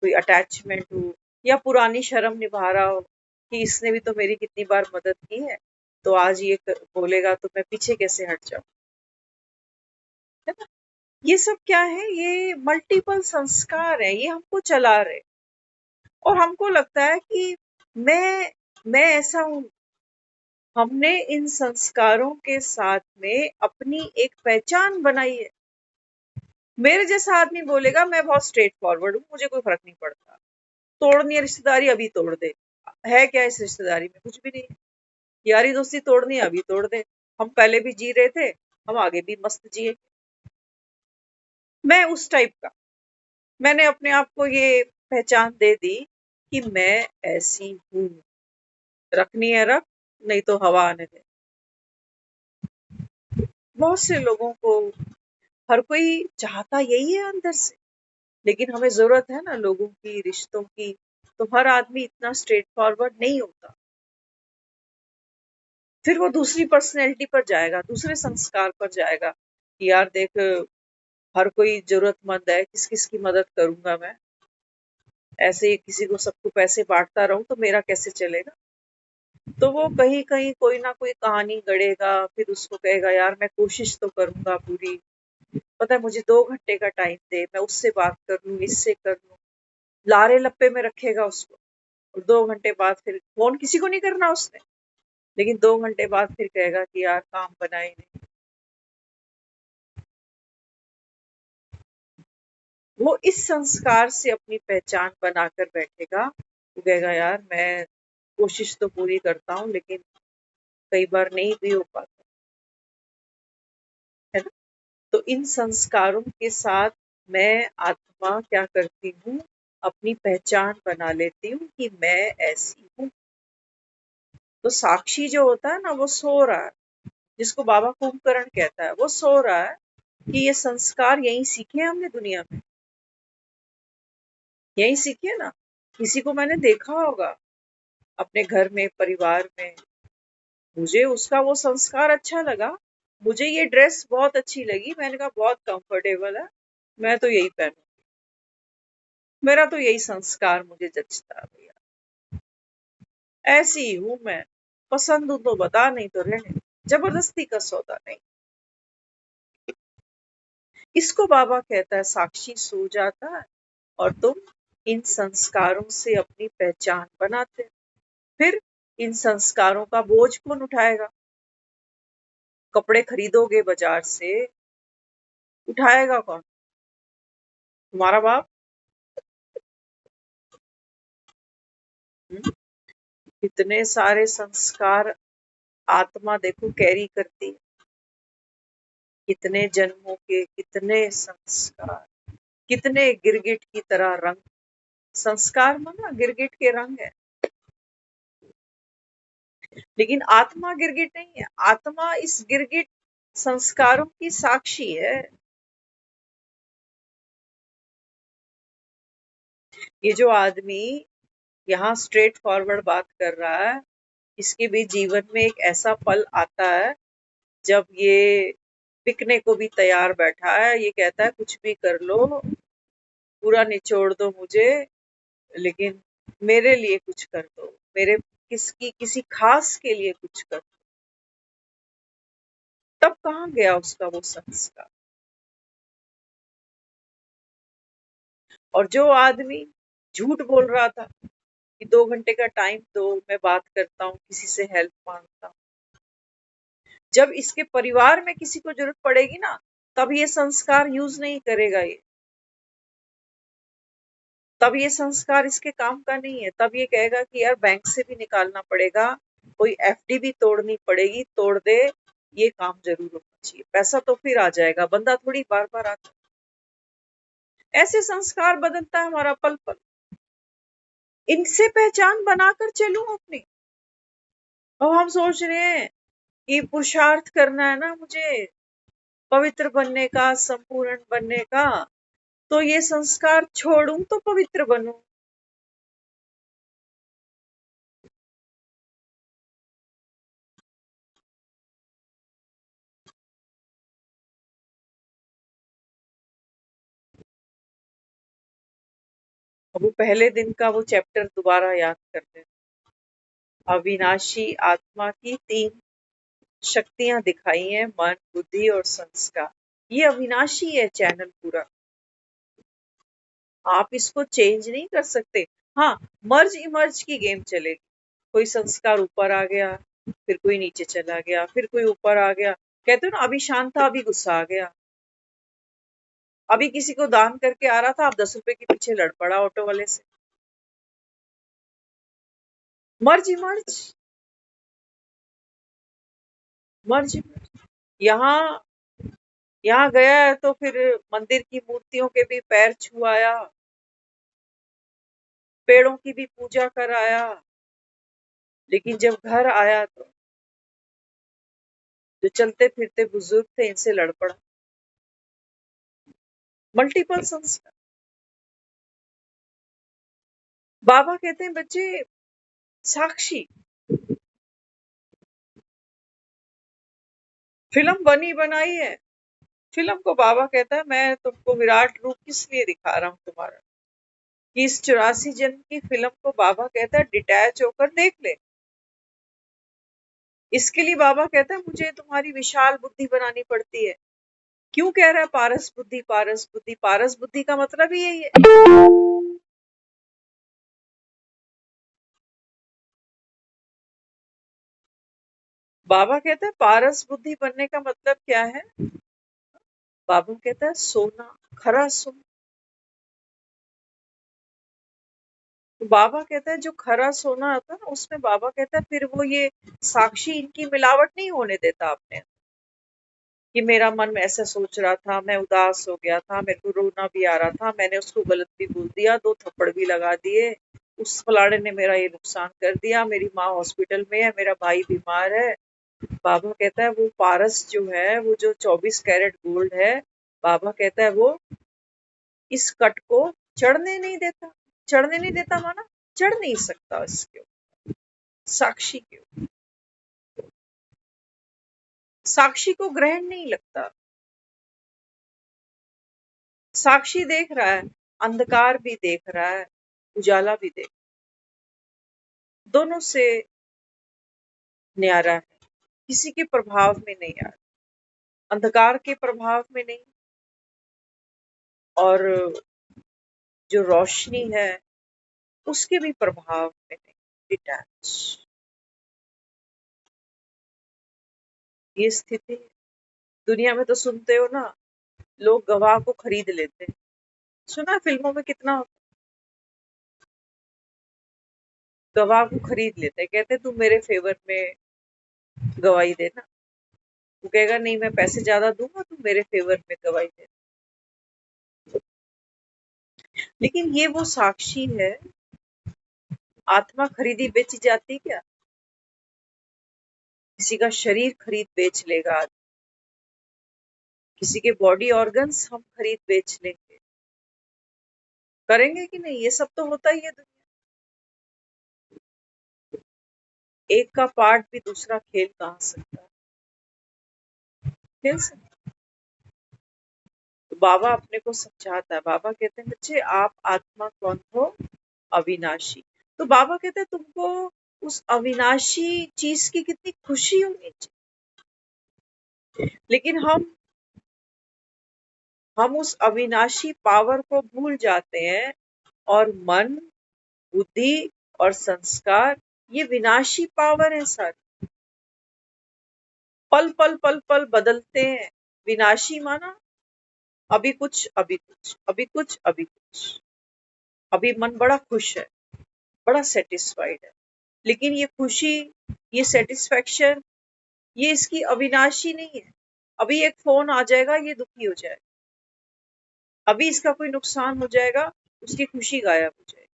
[SPEAKER 2] कोई अटैचमेंट हो, या पुरानी शर्म निभा रहा हो कि इसने भी तो मेरी कितनी बार मदद की है, तो आज ये बोलेगा तो मैं पीछे कैसे हट जाऊं। है ना? ये सब क्या है? ये मल्टीपल संस्कार है, ये हमको चला रहे। और हमको लगता है कि मैं ऐसा हूं। हमने इन संस्कारों के साथ में अपनी एक पहचान बनाई है। मेरे जैसा आदमी बोलेगा मैं बहुत स्ट्रेट फॉरवर्ड हूँ, मुझे कोई फर्क नहीं पड़ता, तोड़नी है रिश्तेदारी अभी तोड़ दे, है क्या इस रिश्तेदारी में? कुछ भी नहीं है। यारी दोस्ती तोड़नी है अभी तोड़ दे, हम पहले भी जी रहे थे, हम आगे भी मस्त जिए। मैं उस टाइप का, मैंने अपने आप को ये पहचान दे दी कि मैं ऐसी हूँ। रखनी है रख, नहीं तो हवा आने दे। बहुत से लोगों को, हर कोई चाहता यही है अंदर से, लेकिन हमें जरूरत है ना लोगों की, रिश्तों की। तो हर आदमी इतना स्ट्रेट फॉरवर्ड नहीं होता। फिर वो दूसरी पर्सनैलिटी पर जाएगा, दूसरे संस्कार पर जाएगा कि यार देख, हर कोई जरूरतमंद है, किस किस की मदद करूंगा मैं? ऐसे ही किसी को सबको पैसे बांटता रहूं तो मेरा कैसे चलेगा? तो वो कहीं कहीं कोई ना कोई कहानी गढ़ेगा, फिर उसको कहेगा यार मैं कोशिश तो करूंगा पूरी, पता है मुझे 2 घंटे का टाइम दे, मैं उससे बात कर लूं, इससे कर लूं। लारे लप्पे में रखेगा उसको। और 2 घंटे बाद फिर फोन किसी को नहीं करना उसने, लेकिन 2 घंटे बाद फिर कहेगा कि यार काम बना ही नहीं। वो इस संस्कार से अपनी पहचान बनाकर बैठेगा। वो कहेगा यार मैं कोशिश तो पूरी करता हूँ, लेकिन कई बार नहीं भी हो पाता। है ना? तो इन संस्कारों के साथ मैं आत्मा क्या करती हूँ? अपनी पहचान बना लेती हूँ कि मैं ऐसी हूँ। तो साक्षी जो होता है ना, वो सो रहा है, जिसको बाबा कुंभकर्ण कहता है, वो सो रहा है कि ये संस्कार यहीं सीखे हैं हमने दुनिया में, यहीं सीखे ना। किसी को मैंने देखा होगा अपने घर में, परिवार में, मुझे उसका वो संस्कार अच्छा लगा, मुझे ये ड्रेस बहुत अच्छी लगी, मैंने कहा बहुत कंफर्टेबल है, मैं तो यही पहनू, मेरा तो यही संस्कार मुझे जचता है भैया, ऐसी हूं मैं, पसंद हूं तो बता, नहीं तो रहने, जबरदस्ती का सौदा नहीं। इसको बाबा कहता है साक्षी सो जाता है, और तुम इन संस्कारों से अपनी पहचान बनाते। फिर इन संस्कारों का बोझ कौन उठाएगा? कपड़े खरीदोगे बाजार से, उठाएगा कौन? तुम्हारा बाप। हम्म? कितने सारे संस्कार आत्मा देखो कैरी करती है, कितने जन्मों के कितने संस्कार, कितने गिरगिट की तरह रंग। संस्कार माना गिरगिट के रंग है, लेकिन आत्मा गिरगिट नहीं है। आत्मा इस गिरगिट संस्कारों की साक्षी है। ये जो आदमी यहाँ स्ट्रेट फॉरवर्ड बात कर रहा है, इसके भी जीवन में एक ऐसा पल आता है जब ये बिकने को भी तैयार बैठा है। ये कहता है कुछ भी कर लो, पूरा निचोड़ दो मुझे, लेकिन मेरे लिए कुछ कर दो, मेरे किसी खास के लिए कुछ कर दो। तब कहाँ गया उसका वो संस्कार? और जो आदमी झूठ बोल रहा था कि 2 घंटे का टाइम दो, मैं बात करता हूँ, किसी से हेल्प मांगता हूँ, जब इसके परिवार में किसी को जरूरत पड़ेगी ना, तब ये संस्कार यूज नहीं करेगा ये, तब ये संस्कार इसके काम का नहीं है। तब ये कहेगा कि यार बैंक से भी निकालना पड़ेगा, कोई एफडी भी तोड़नी पड़ेगी, तोड़ दे, ये काम जरूर होना चाहिए, पैसा तो फिर आ जाएगा, बंदा थोड़ी बार बार आता। ऐसे संस्कार बदलता है हमारा पल पल। इनसे पहचान बनाकर चलूं अपनी। अब हम सोच रहे हैं कि पुरुषार्थ करना है ना मुझे, पवित्र बनने का, संपूर्ण बनने का, तो ये संस्कार छोड़ूं तो पवित्र बनूं। अब वो पहले दिन का वो चैप्टर दोबारा याद करते हैं। अविनाशी आत्मा की 3 शक्तियां दिखाई हैं, मन, बुद्धि और संस्कार। ये अविनाशी है चैनल पूरा, आप इसको चेंज नहीं कर सकते। हाँ, मर्ज इमर्ज की गेम चलेगी, कोई संस्कार ऊपर आ गया, फिर कोई नीचे चला गया, फिर कोई ऊपर आ गया। कहते हो ना, अभी शांत था, अभी गुस्सा आ गया, अभी किसी को दान करके आ रहा था, अब 10 रुपए के पीछे लड़ पड़ा ऑटो वाले से। मर्ज इमर्ज, मर्ज इमर्ज। यहाँ यहाँ गया है तो फिर मंदिर की मूर्तियों के भी पैर छुआया, पेड़ों की भी पूजा कराया, लेकिन जब घर आया तो जो चलते फिरते बुजुर्ग थे, इनसे लड़ पड़ा। मल्टीपल संस्कार। बाबा कहते हैं बच्चे, साक्षी फिल्म बनी बनाई है। फिल्म को बाबा कहता है, मैं तुमको विराट रूप किस लिए दिखा रहा हूँ तुम्हारा, कि इस 84 जन्म की फिल्म को बाबा कहता है डिटैच होकर देख ले। इसके लिए बाबा कहता है मुझे तुम्हारी विशाल बुद्धि बनानी पड़ती है। क्यों कह रहा है पारस बुद्धि, पारस बुद्धि? पारस बुद्धि का मतलब ही यही है। बाबा कहता है पारस बुद्धि बनने का मतलब क्या है? बाबा कहता है सोना, खरा सोना। तो बाबा कहता है जो खरा सोना आता है ना, उसमें बाबा कहता है फिर वो ये साक्षी इनकी मिलावट नहीं होने देता आपने, कि मेरा मन ऐसा सोच रहा था, मैं उदास हो गया था, मेरे को रोना भी आ रहा था, मैंने उसको गलत भी बोल दिया, 2 थप्पड़ भी लगा दिए, उस फलाने ने मेरा ये नुकसान कर दिया, मेरी माँ हॉस्पिटल में है, मेरा भाई बीमार है। बाबा कहता है वो पारस जो है, वो जो 24 कैरेट गोल्ड है, बाबा कहता है वो इस कट को चढ़ने नहीं देता। चढ़ने नहीं देता माना चढ़ नहीं सकता इसके ऊपर, साक्षी के ऊपर। साक्षी को ग्रहण नहीं लगता। साक्षी देख रहा है, अंधकार भी देख रहा है, उजाला भी देख, दोनों से न्यारा है, किसी के प्रभाव में नहीं आ रहा, अंधकार के प्रभाव में नहीं, और जो रोशनी है उसके भी प्रभाव में नहीं, डिटैच। ये स्थिति है। दुनिया में तो सुनते हो ना, लोग गवाह को खरीद लेते हैं। सुना फिल्मों में कितना होता है? गवाह को खरीद लेते हैं, कहते हैं तू मेरे फेवर में गवाही देना। वो कहेगा नहीं, मैं पैसे ज्यादा दूंगा, तू मेरे फेवर में गवाही दे। लेकिन ये वो साक्षी है। आत्मा खरीदी बेची जाती क्या? किसी का शरीर खरीद बेच लेगा, किसी के बॉडी ऑर्गन्स हम खरीद बेच लेंगे, करेंगे कि नहीं? ये सब तो होता ही है दुनिया। एक का पार्ट भी दूसरा खेल कहाँ सकता है? खेल सकता। तो बाबा अपने को समझाता है। बाबा कहते हैं बच्चे, आप आत्मा कौन हो? अविनाशी। तो बाबा कहते हैं तुमको उस अविनाशी चीज की कितनी खुशी होनी चाहिए। लेकिन हम हम उस अविनाशी पावर को भूल जाते हैं और मन, बुद्धि और संस्कार ये विनाशी पावर है सारी। पल पल पल पल बदलते हैं। विनाशी माना अभी कुछ अभी कुछ अभी कुछ अभी कुछ। अभी मन बड़ा खुश है, बड़ा सेटिस्फाइड है, लेकिन ये खुशी, ये सेटिस्फेक्शन, ये इसकी अविनाशी नहीं है। अभी एक फोन आ जाएगा, ये दुखी हो जाएगा। अभी इसका कोई नुकसान हो जाएगा, उसकी खुशी गायब हो जाएगी।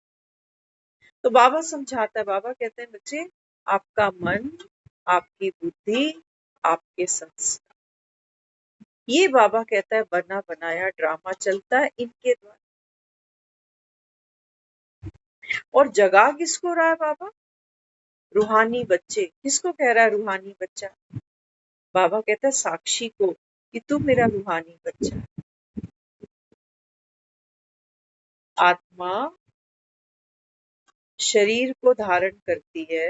[SPEAKER 2] तो बाबा समझाता है, बाबा कहते हैं बच्चे, आपका मन, आपकी बुद्धि, आपके संस्कार, ये बाबा कहता है बना बनाया ड्रामा चलता है इनके द्वारा। और जगा किसको रहा है बाबा? रूहानी बच्चे। किसको कह रहा है रूहानी बच्चा? बाबा कहता है साक्षी को, कि तू मेरा रूहानी बच्चा है। आत्मा शरीर को धारण करती है,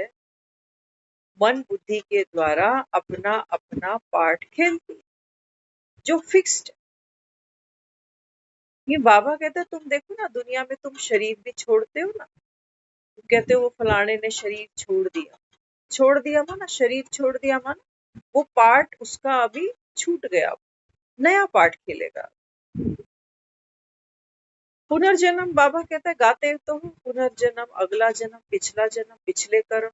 [SPEAKER 2] मन बुद्धि के द्वारा अपना अपना पार्ट खेलती है, जो फिक्स्ड है। ये बाबा कहते हैं तुम देखो ना, दुनिया में तुम शरीर भी छोड़ते हो ना। तुम कहते हो वो फलाने ने शरीर छोड़ दिया। छोड़ दिया माना शरीर छोड़ दिया माना वो पार्ट उसका अभी छूट गया, नया पार्ट खेलेगा। पुनर्जन्म बाबा कहता है गाते तो हूँ, पुनर्जन्म, अगला जन्म, पिछला जन्म, पिछले कर्म।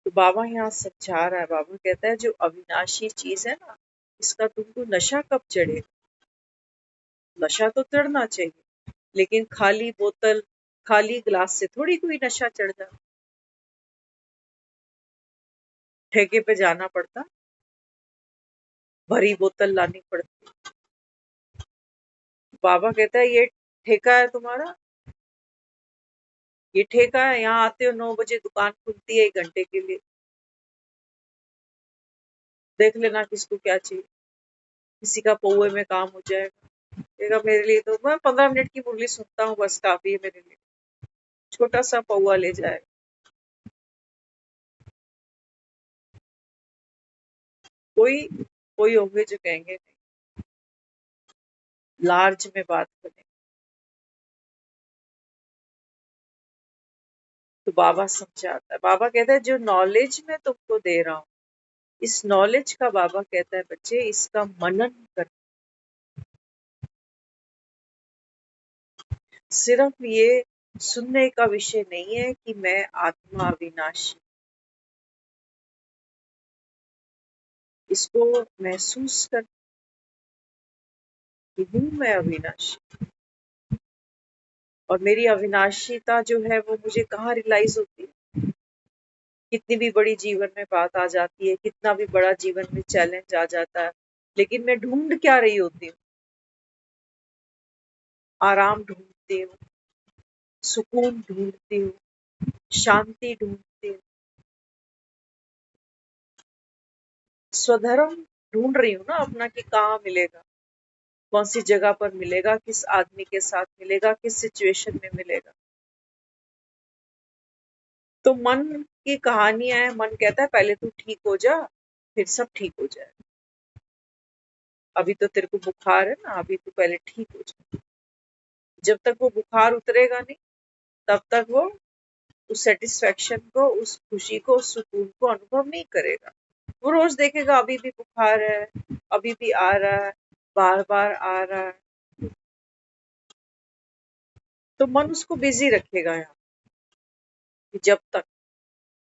[SPEAKER 2] तो बाबा यहाँ समझा रहा है, बाबा कहता है जो अविनाशी चीज है ना, इसका तुमको नशा कब चढ़ेगा? नशा तो चढ़ना चाहिए, लेकिन खाली बोतल, खाली ग्लास से थोड़ी कोई नशा चढ़ जाता। ठेके पे जाना पड़ता, भरी बोतल लानी पड़ती। बाबा कहता है ये ठेका है तुम्हारा, ये ठेका है। यहाँ आते हो 9 बजे, दुकान खुलती है 1 घंटे के लिए, देख लेना किसको क्या चाहिए। किसी का पौए में काम हो जाएगा, कहेगा मेरे लिए तो मैं 15 मिनट की मुरली सुनता हूँ, बस काफी है मेरे लिए। छोटा सा पौआ ले जाएगा। कोई कोई होंगे जो कहेंगे नहीं, लार्ज में बात करें। तो बाबा समझाता है, बाबा कहता है जो नॉलेज मैं तुमको दे रहा हूँ, इस नॉलेज का बाबा कहता है बच्चे इसका मनन कर। सिर्फ ये सुनने का विषय नहीं है कि मैं आत्मा अविनाशी, इसको महसूस कर कि हूँ मैं अविनाशी। और मेरी अविनाशीता जो है वो मुझे कहाँ रियलाइज होती है? कितनी भी बड़ी जीवन में बात आ जाती है, कितना भी बड़ा जीवन में चैलेंज आ जाता है, लेकिन मैं ढूंढ क्या रही होती हूँ? आराम ढूंढती हूँ, सुकून ढूंढती हूँ, शांति ढूंढती हूँ, स्वधर्म ढूंढ रही हूँ ना अपना, कि कहाँ मिलेगा, कौन सी जगह पर मिलेगा, किस आदमी के साथ मिलेगा, किस सिचुएशन में मिलेगा। तो मन की कहानियां है, मन कहता है पहले तू ठीक हो जा, फिर सब ठीक हो जाए। अभी तो तेरे को बुखार है ना, अभी तू पहले ठीक हो जा। जब तक वो बुखार उतरेगा नहीं, तब तक वो उस सेटिस्फेक्शन को, उस खुशी को, उस सुकून को अनुभव नहीं करेगा। वो रोज देखेगा अभी भी बुखार है, अभी भी आ रहा है, बार बार आ रहा है। तो मन उसको बिजी रखेगा यहाँ, कि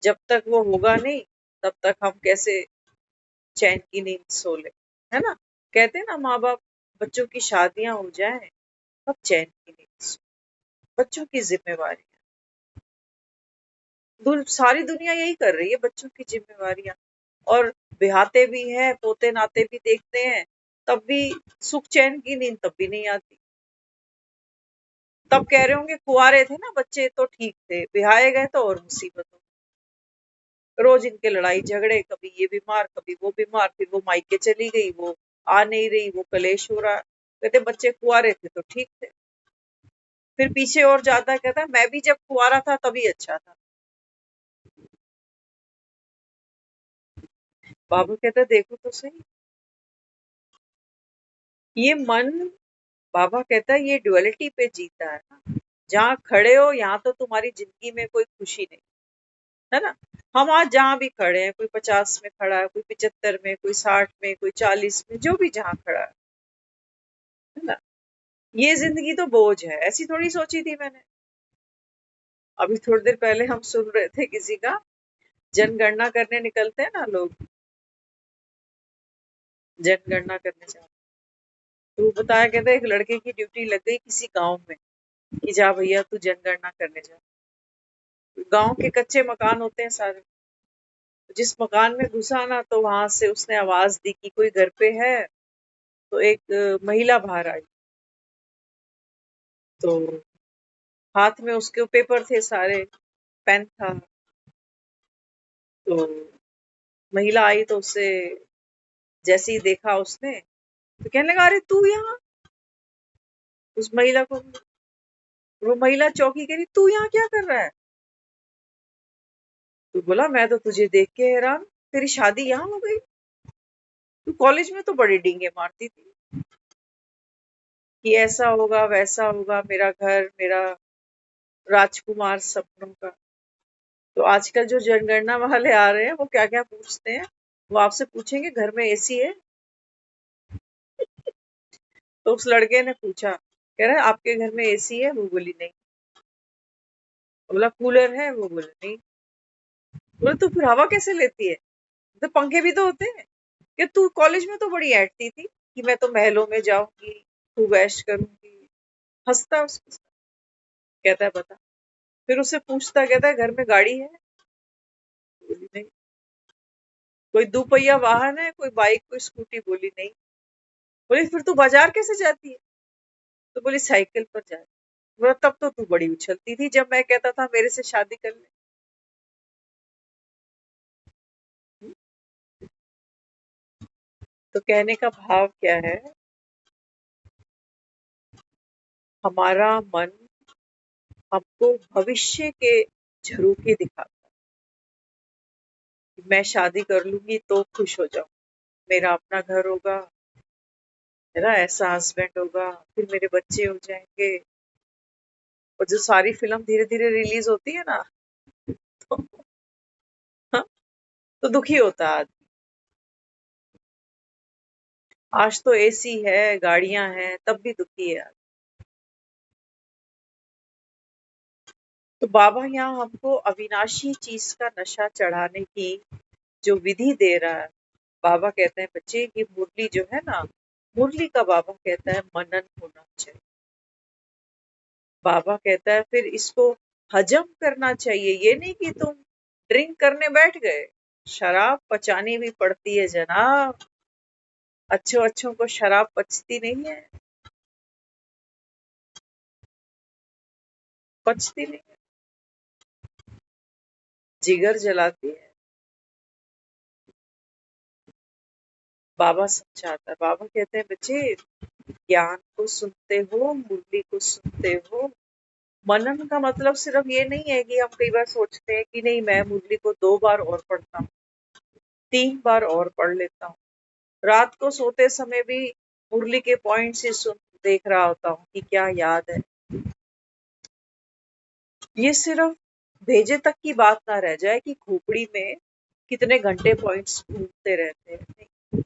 [SPEAKER 2] जब तक वो होगा नहीं, तब तक हम कैसे चैन की नींद सो ले, है ना? कहते हैं ना माँ बाप, बच्चों की शादियां हो जाएं तब चैन की नींद सो। बच्चों की जिम्मेवारी, सारी दुनिया यही कर रही है, बच्चों की जिम्मेवारियां। और ब्याहते भी हैं, पोते नाते भी देखते हैं, तब भी सुख चैन की नींद तब भी नहीं आती। तब कह रहे होंगे कुंवारे थे ना बच्चे तो ठीक थे, ब्याहे गए तो और मुसीबत हो। रोज इनके लड़ाई झगड़े, कभी ये बीमार कभी वो बीमार, फिर वो मायके चली गई, वो आ नहीं रही, वो कलेश हो रहा। कहते बच्चे कुंवारे थे तो ठीक थे। फिर पीछे और जाता है, कहता है मैं भी जब कुंवारा था तभी अच्छा था। बाबू कहता है देखो तो सही, ये मन, बाबा कहता है, ये ड्युअलिटी पे जीता है ना। जहाँ खड़े हो यहाँ तो तुम्हारी जिंदगी में कोई खुशी नहीं, है ना। हम आज जहाँ भी खड़े हैं, कोई 50 में खड़ा है, कोई 75 में, कोई 60 में, कोई 40 में, जो भी जहाँ खड़ा है ना। ये जिंदगी तो बोझ है, ऐसी थोड़ी सोची थी मैंने। अभी थोड़ी देर पहले हम सुन रहे थे किसी का, जनगणना करने निकलते हैं ना लोग, जनगणना करने जाते, तो वो बताया, कहते एक लड़के की ड्यूटी लग गई किसी गांव में कि जा भैया तू जनगणना करने जा। गांव के कच्चे मकान होते हैं सारे। जिस मकान में घुसा ना, तो वहां से उसने आवाज दी कि कोई घर पे है। तो एक महिला बाहर आई। तो हाथ में उसके पेपर थे सारे, पेन था। तो महिला आई तो उससे जैसे ही देखा उसने, तो कहने लगा, अरे तू यहाँ। उस महिला को, वो महिला चौंकी, कह रही तू यहाँ क्या कर रहा है। तो बोला, मैं तो तुझे देख के हैरान, तेरी शादी यहाँ हो गई। तू कॉलेज में तो बड़े डींगे मारती थी कि ऐसा होगा वैसा होगा, मेरा घर, मेरा राजकुमार सपनों का। तो आजकल जो जनगणना वाले आ रहे हैं, वो क्या क्या पूछते हैं। वो आपसे पूछेंगे घर में एसी है। तो उस लड़के ने पूछा, कह रहा है आपके घर में एसी है। वो बोली नहीं। बोला कूलर है। वो बोले नहीं। बोले तो फिर हवा कैसे लेती है। तो पंखे भी तो होते हैं। कि तू कॉलेज में तो बड़ी ऐंठती थी कि मैं तो महलों में जाऊंगी, खूब ऐश करूंगी। हंसता उसके साथ। कहता है बता। फिर उससे पूछता, कहता है घर में गाड़ी है। बोली नहीं। कोई दोपहिया वाहन है, कोई बाइक, कोई स्कूटी। बोली नहीं। बोली फिर तू बाजार कैसे जाती है। तो बोली साइकिल पर जाती। बोला तब तो तू बड़ी उछलती थी जब मैं कहता था मेरे से शादी कर ले। तो कहने का भाव क्या है, हमारा मन हमको भविष्य के झरोखे दिखाता है। मैं शादी कर लूंगी तो खुश हो जाऊं, मेरा अपना घर होगा, मेरा ऐसा हस्बैंड होगा, फिर मेरे बच्चे हो जाएंगे। और जो सारी फिल्म धीरे धीरे रिलीज होती है ना, तो, हाँ, तो दुखी होता है आदमी। आज तो एसी है, गाड़ियां हैं, तब भी दुखी है। तो बाबा यहाँ हमको अविनाशी चीज का नशा चढ़ाने की जो विधि दे रहा है। बाबा कहते हैं बच्चे की मुरली जो है ना, मुरली का बाबा कहता है मनन होना चाहिए। बाबा कहता है फिर इसको हजम करना चाहिए। ये नहीं कि तुम ड्रिंक करने बैठ गए। शराब पचानी भी पड़ती है जनाब। अच्छों अच्छों को शराब पचती नहीं है, पचती नहीं है, जिगर जलाती है। बाबा समझाता है। बाबा कहते हैं बच्चे, ज्ञान को सुनते हो, मुरली को सुनते हो। मनन का मतलब सिर्फ ये नहीं है कि हम कई बार सोचते हैं कि नहीं मैं मुरली को 2 बार और पढ़ता हूँ, 3 बार और पढ़ लेता हूँ। रात को सोते समय भी मुरली के पॉइंट से सुन देख रहा होता हूँ कि क्या याद है। ये सिर्फ भेजे तक की बात ना रह जाए कि खोपड़ी में कितने घंटे पॉइंट्स घूमते रहते हैं। नहीं,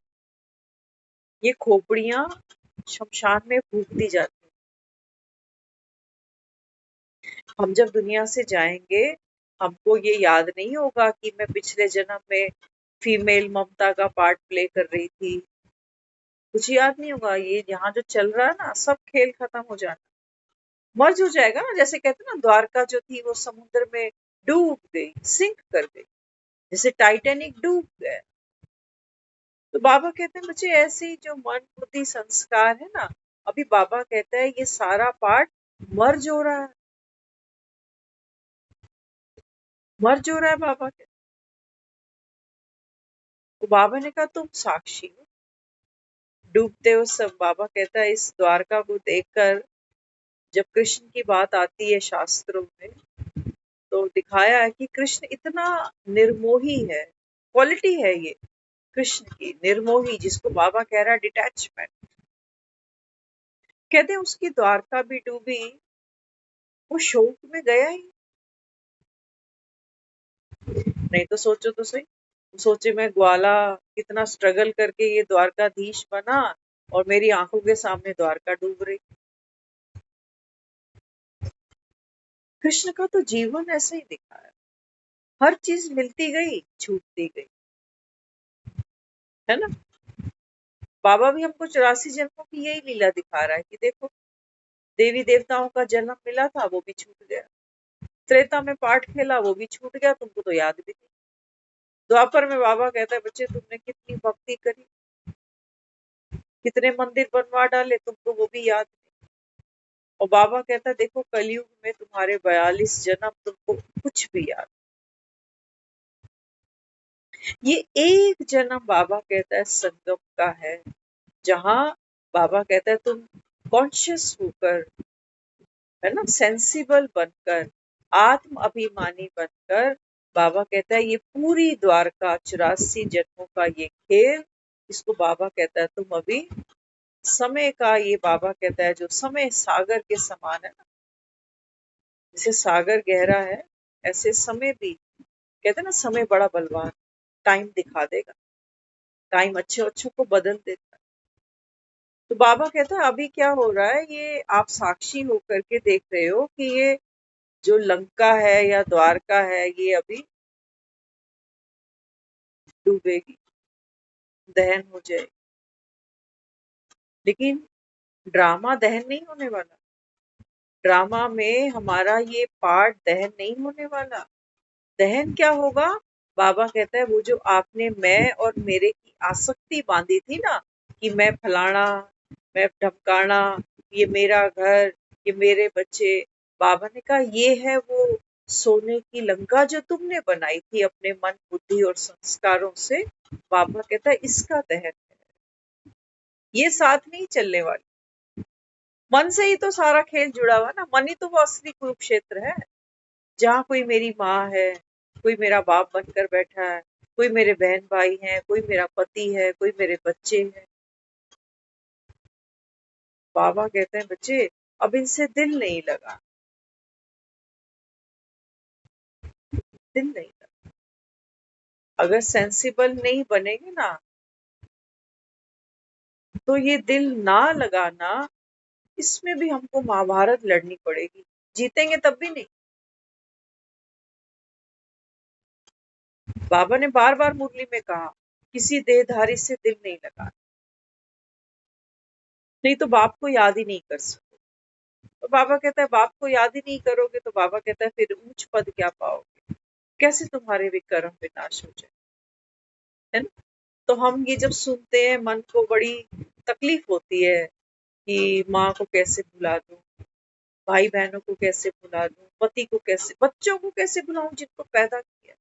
[SPEAKER 2] ये खोपड़ियां शमशान में फूकती जाती हैं। हम जब दुनिया से जाएंगे, हमको ये याद नहीं होगा कि मैं पिछले जन्म में फीमेल ममता का पार्ट प्ले कर रही थी। कुछ याद नहीं होगा। ये यहाँ जो चल रहा है ना, सब खेल खत्म हो जाना, मर्ज हो जाएगा ना। जैसे कहते हैं ना, द्वारका जो थी वो समुद्र में डूब गई, सिंक कर गई, जैसे टाइटैनिक डूब गया। तो बाबा कहते हैं बच्चे, ऐसे ही जो मन बुद्धि संस्कार है ना, अभी बाबा कहता है ये सारा पार्ट मर्ज हो रहा है, मर्ज हो रहा है। बाबा कहते, तो बाबा ने कहा तुम साक्षी हो, डूबते हो सब। बाबा कहता है इस द्वारका को देखकर जब कृष्ण की बात आती है शास्त्रों में, तो दिखाया है कि कृष्ण इतना निर्मोही है। क्वालिटी है ये कृष्ण की, निर्मोही, जिसको बाबा कह रहा है डिटैचमेंट। कहते उसकी द्वारका भी डूबी, वो शोक में गया ही नहीं। तो सोचो तो सही, सोचे मैं ग्वाला कितना स्ट्रगल करके ये द्वारकाधीश बना और मेरी आंखों के सामने द्वारका डूब रही। कृष्ण का तो जीवन ऐसे ही दिखा है, हर चीज मिलती गई छूटती गई, है ना। बाबा भी हमको 84 जन्मों की यही लीला दिखा रहा है कि देखो, देवी देवताओं का जन्म मिला था वो भी छूट गया, त्रेता में पाठ खेला वो भी छूट गया, तुमको तो याद भी नहीं। द्वापर में बाबा कहता है बच्चे तुमने कितनी भक्ति करी, कितने मंदिर बनवा डाले, तुमको वो भी याद नहीं। और बाबा कहता है देखो कलयुग में तुम्हारे 42 जन्म, तुमको कुछ भी याद। ये एक जन्म बाबा कहता है संगम का है, जहां बाबा कहता है तुम कॉन्शियस होकर, है ना, सेंसिबल बनकर, आत्म अभिमानी बनकर, बाबा कहता है ये पूरी द्वारका 84 जन्मों का ये खेल, इसको बाबा कहता है तुम अभी समय का, ये बाबा कहता है जो समय सागर के समान है ना, जैसे सागर गहरा है ऐसे समय भी, कहते हैं ना समय बड़ा बलवान, टाइम दिखा देगा, टाइम अच्छे अच्छों को बदल देता है। तो बाबा कहता है अभी क्या हो रहा है, ये आप साक्षी होकर के देख रहे हो कि ये जो लंका है या द्वारका है ये अभी डूबेगी, दहन हो जाएगी। लेकिन ड्रामा दहन नहीं होने वाला, ड्रामा में हमारा ये पार्ट दहन नहीं होने वाला। दहन क्या होगा, बाबा कहता है वो जो आपने मैं और मेरे की आसक्ति बांधी थी ना, कि मैं फलाना, मैं ढमकाना, ये मेरा घर, ये मेरे बच्चे, बाबा ने कहा ये है वो सोने की लंका जो तुमने बनाई थी अपने मन बुद्धि और संस्कारों से। बाबा कहता है इसका दहन है, ये साथ नहीं चलने वाली। मन से ही तो सारा खेल जुड़ा हुआ ना, मन ही तो वो असली कुरुक्षेत्र है, जहाँ कोई मेरी माँ है, कोई मेरा बाप बनकर बैठा है, कोई मेरे बहन भाई हैं, कोई मेरा पति है, कोई मेरे बच्चे हैं। बाबा कहते हैं बच्चे अब इनसे दिल नहीं लगा, दिल नहीं लगा। अगर सेंसिबल नहीं बनेंगे ना, तो ये दिल ना लगाना, इसमें भी हमको महाभारत लड़नी पड़ेगी, जीतेंगे तब भी नहीं। बाबा ने बार बार मुरली में कहा किसी देहधारी से दिल नहीं लगा, नहीं तो बाप को याद ही नहीं कर सकते। तो बाबा कहता है बाप को याद ही नहीं करोगे तो बाबा कहता है फिर ऊंच पद क्या पाओगे, कैसे तुम्हारे भी कर्म विनाश हो जाए, है ना। तो हम ये जब सुनते हैं मन को बड़ी तकलीफ होती है कि माँ को कैसे भुला दूं, भाई बहनों को कैसे भुला दूं, पति को कैसे, बच्चों को कैसे भुलाऊं जिनको पैदा किया।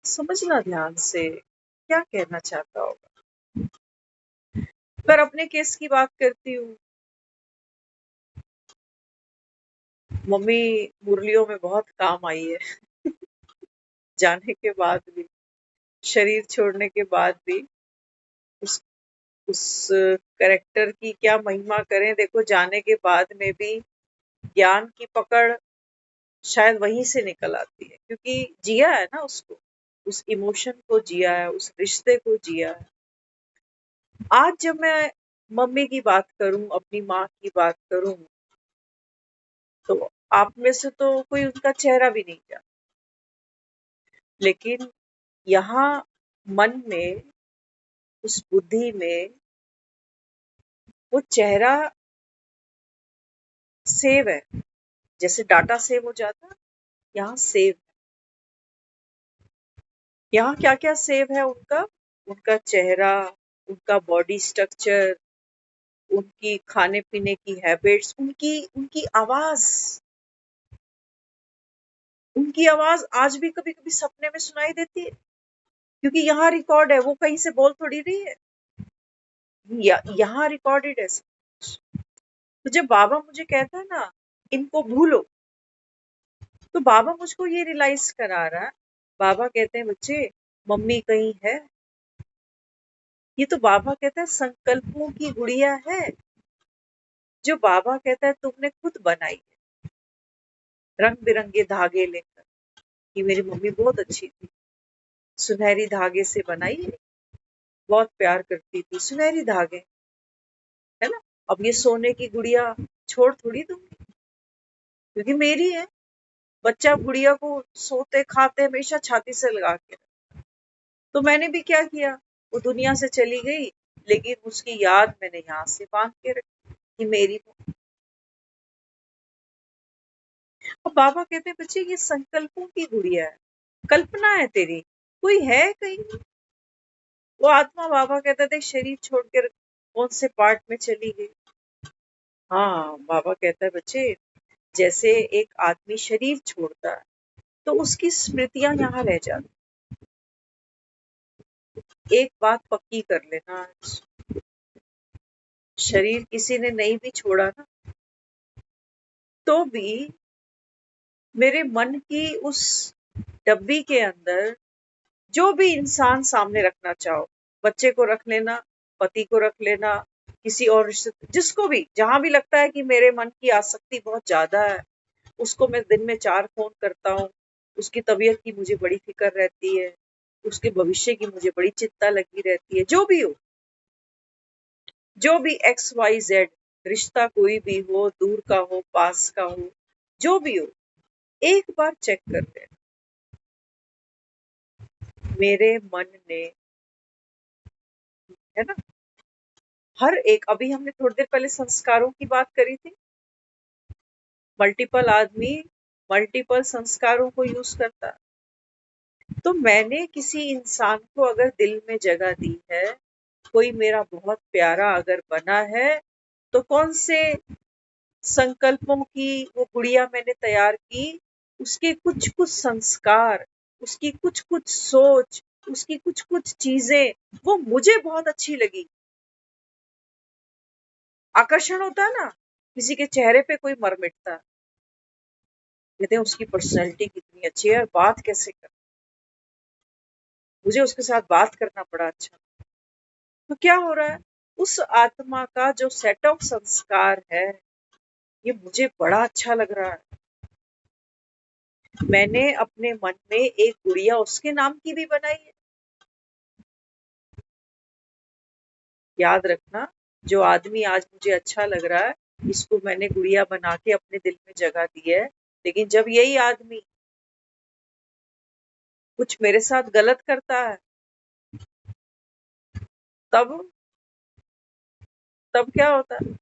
[SPEAKER 2] समझना ध्यान से क्या कहना चाहता होगा। पर अपने केस की बात करती हूँ, मम्मी मुरलियों में बहुत काम आई है जाने के बाद भी, शरीर छोड़ने के बाद भी, उस उस कैरेक्टर की क्या महिमा करें। देखो जाने के बाद में भी ज्ञान की पकड़ शायद वहीं से निकल आती है, क्योंकि जिया है ना उसको, उस इमोशन को जिया है, उस रिश्ते को जिया है। आज जब मैं मम्मी की बात करूं, अपनी माँ की बात करूं, तो आप में से तो कोई उनका चेहरा भी नहीं जाना, लेकिन यहाँ मन में, उस बुद्धि में वो चेहरा सेव है, जैसे डाटा सेव हो जाता है, यहाँ सेव। यहाँ क्या क्या सेव है उनका, उनका चेहरा, उनका बॉडी स्ट्रक्चर, उनकी खाने पीने की हैबिट्स, उनकी उनकी आवाज, उनकी आवाज आज भी कभी कभी सपने में सुनाई देती है, क्योंकि यहाँ रिकॉर्ड है, वो कहीं से बोल थोड़ी रही है, यहाँ रिकॉर्डेड है सब कुछ। तो जब बाबा मुझे कहता है ना इनको भूलो, तो बाबा मुझको ये रियलाइज करा रहा है। बाबा कहते हैं बच्चे मम्मी कहीं है, ये तो बाबा कहता है संकल्पों की गुड़िया है, जो बाबा कहता है तुमने खुद बनाई है रंग बिरंगे धागे लेकर। कि मेरी मम्मी बहुत अच्छी थी, सुनहरी धागे से बनाई है, बहुत प्यार करती थी, सुनहरी धागे, है ना। अब ये सोने की गुड़िया छोड़ थोड़ी दूंगी, क्योंकि मेरी है। बच्चा गुड़िया को सोते खाते हमेशा छाती से लगा के, तो मैंने भी क्या किया, वो दुनिया से चली गई, लेकिन उसकी याद मैंने यहाँ से बांध के रखी कि मेरी। अब बाबा कहते हैं बच्चे ये संकल्पों की गुड़िया है, कल्पना है तेरी, कोई है कहीं। वो आत्मा बाबा कहते थे शरीर छोड़कर कौन से पार्ट में चली गई। हाँ, बाबा कहता है बच्चे जैसे एक आदमी शरीर छोड़ता है तो उसकी स्मृतियां यहाँ रह जाती। एक बात पक्की कर लेना, शरीर किसी ने नहीं भी छोड़ा ना, तो भी मेरे मन की उस डब्बी के अंदर जो भी इंसान सामने रखना चाहो, बच्चे को रख लेना, पति को रख लेना, किसी और रिश्ते, जिसको भी, जहां भी लगता है कि मेरे मन की आसक्ति बहुत ज्यादा है, उसको मैं दिन में 4 फोन करता हूँ। उसकी तबीयत की मुझे बड़ी फिक्र रहती है, उसके भविष्य की मुझे बड़ी चिंता लगी रहती है। जो भी हो, जो भी एक्स वाई जेड रिश्ता कोई भी हो, दूर का हो, पास का हो, जो भी हो, एक बार चेक कर लेना। मेरे मन ने, है ना, हर एक, अभी हमने थोड़ी देर पहले संस्कारों की बात करी थी। मल्टीपल आदमी मल्टीपल संस्कारों को यूज करता है। तो मैंने किसी इंसान को अगर दिल में जगह दी है, कोई मेरा बहुत प्यारा अगर बना है, तो कौन से संकल्पों की वो गुड़िया मैंने तैयार की, उसके कुछ कुछ संस्कार, उसकी कुछ कुछ सोच, उसकी कुछ कुछ चीजें वो मुझे बहुत अच्छी लगी। आकर्षण होता है ना, किसी के चेहरे पे कोई मर मिटता है, कहते हैं उसकी पर्सनैलिटी कितनी अच्छी है और बात कैसे कर, मुझे उसके साथ बात करना पड़ा अच्छा। तो क्या हो रहा है, उस आत्मा का जो सेट ऑफ संस्कार है, ये मुझे बड़ा अच्छा लग रहा है। मैंने अपने मन में एक गुड़िया उसके नाम की भी बनाई है। याद रखना, जो आदमी आज मुझे अच्छा लग रहा है, इसको मैंने गुड़िया बना के अपने दिल में जगह दी है। लेकिन जब यही आदमी कुछ मेरे साथ गलत करता है, तब तब क्या होता है,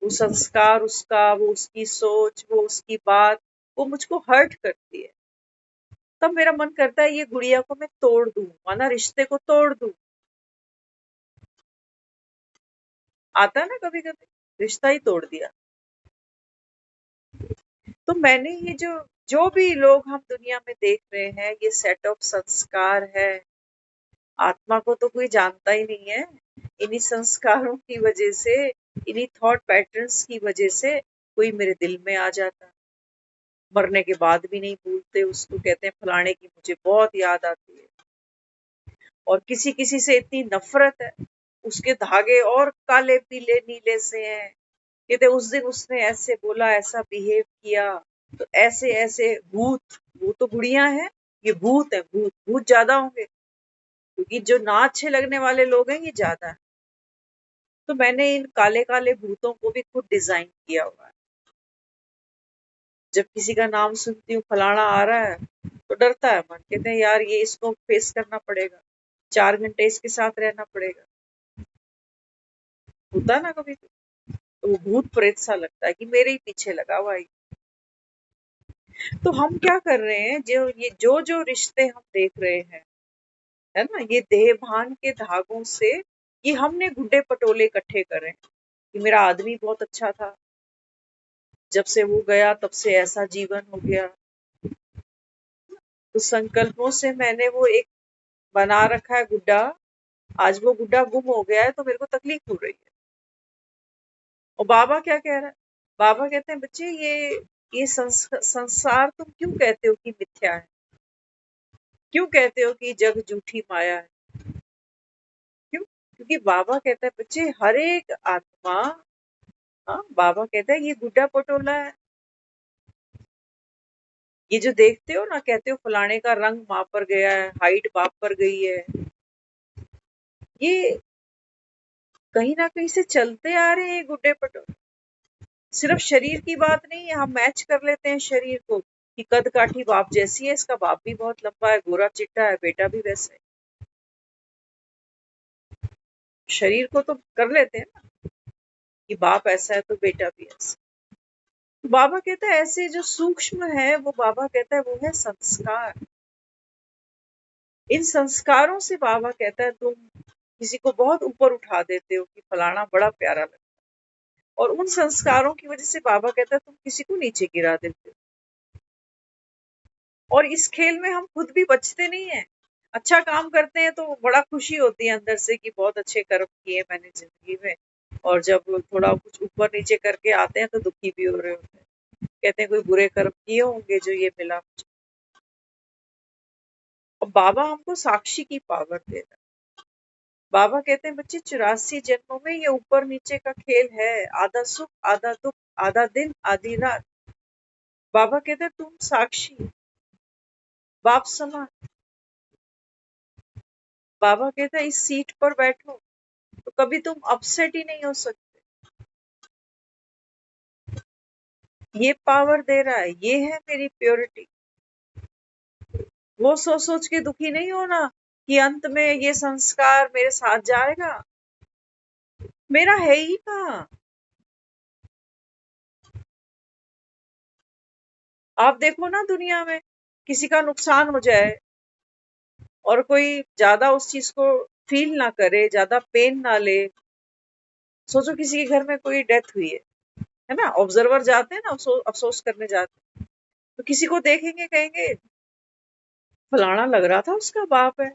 [SPEAKER 2] वो संस्कार उसका, वो उसकी सोच, वो उसकी बात, वो मुझको हर्ट करती है। तब मेरा मन करता है ये गुड़िया को मैं तोड़ दूं, माना रिश्ते को तोड़ दूं। आता है ना कभी कभी, रिश्ता ही तोड़ दिया। तो मैंने ये जो जो भी लोग हम दुनिया में देख रहे हैं, ये सेट ऑफ संस्कार है। आत्मा को तो कोई जानता ही नहीं है। इन्हीं संस्कारों की वजह से, इन्हीं थॉट पैटर्न्स की वजह से कोई मेरे दिल में आ जाता, मरने के बाद भी नहीं भूलते उसको, कहते हैं फलाने की मुझे बहुत याद आती है। और किसी किसी से इतनी नफरत है, उसके धागे और काले पीले नीले से हैं, कहते उस दिन उसने ऐसे बोला, ऐसा बिहेव किया, तो ऐसे ऐसे भूत, वो तो बुढ़िया है, ये भूत है, भूत भूत ज्यादा होंगे, क्योंकि जो ना अच्छे लगने वाले लोग हैं ये ज्यादा है। तो मैंने इन काले काले भूतों को भी खुद डिजाइन किया हुआ है। जब किसी का नाम सुनती हूँ फलाना आ रहा है, तो डरता है मन, कहते हैं यार ये इसको फेस करना पड़ेगा, 4 घंटे इसके साथ रहना पड़ेगा। होता है ना कभी, तो वो भूत प्रेत सा लगता है कि मेरे ही पीछे लगा हुआ है। तो हम क्या कर रहे हैं, जो रिश्ते हम देख रहे हैं, है ना, ये देह भान के धागों से, ये हमने गुड्डे पटोले इकट्ठे करे हैं कि मेरा आदमी बहुत अच्छा था, जब से वो गया तब से ऐसा जीवन हो गया। तो संकल्पों से मैंने वो एक बना रखा है गुड्डा, आज वो गुड्डा गुम हो गया है तो मेरे को तकलीफ हो रही है। और बाबा क्या कह रहा है, बाबा कहते हैं बच्चे ये संसार तुम क्यों कहते हो कि मिथ्या है, क्यों कहते हो कि जग झूठी माया है, क्योंकि बाबा कहता है बच्चे हर एक आत्मा, हाँ बाबा कहता है ये गुड्डा पटोला है। ये जो देखते हो ना, कहते हो फलाने का रंग माप पर गया है, हाइट माप पर गई है, ये कहीं ना कहीं से चलते आ रहे हैं ये गुड्डे पटोले। सिर्फ शरीर की बात नहीं है, हम मैच कर लेते हैं शरीर को कि कद काठी बाप जैसी है, इसका बाप भी बहुत लंबा है, गोरा चिट्टा है, बेटा भी वैसा है। शरीर को तो कर लेते हैं ना कि बाप ऐसा है तो बेटा भी ऐसा। तो बाबा कहता है ऐसे जो सूक्ष्म है, वो बाबा कहता है वो है संस्कार। इन संस्कारों से बाबा कहता है तुम किसी को बहुत ऊपर उठा देते हो कि फलाना बड़ा प्यारा लगता है, और उन संस्कारों की वजह से बाबा कहता है तुम किसी को नीचे गिरा देते हो। और इस खेल में हम खुद भी बचते नहीं है। अच्छा काम करते हैं तो बड़ा खुशी होती है अंदर से कि बहुत अच्छे कर्म किए मैंने जिंदगी में, और जब थोड़ा कुछ ऊपर नीचे करके आते हैं तो दुखी भी हो रहे होते हैं, कहते हैं कोई बुरे कर्म किए होंगे जो ये मिला मुझे। और बाबा हमको साक्षी की पावर दे रहा है। बाबा कहते हैं बच्चे 84 जन्मों में ये ऊपर नीचे का खेल है, आधा सुख आधा दुख, आधा दिन आधी रात। बाबा कहते हैं तुम साक्षी, बाप समान। बाबा कहते हैं इस सीट पर बैठो तो कभी तुम अपसेट ही नहीं हो सकते। ये पावर दे रहा है, ये है मेरी प्योरिटी। वो सोच सोच के दुखी नहीं होना कि अंत में ये संस्कार मेरे साथ जाएगा, मेरा है ही कहाँ। आप देखो ना दुनिया में किसी का नुकसान हो जाए और कोई ज्यादा उस चीज को फील ना करे, ज्यादा पेन ना ले। सोचो किसी के घर में कोई डेथ हुई है ना, ऑब्जर्वर जाते हैं ना, अफसोस करने जाते हैं, तो किसी को देखेंगे कहेंगे फलाना लग रहा था उसका बाप है,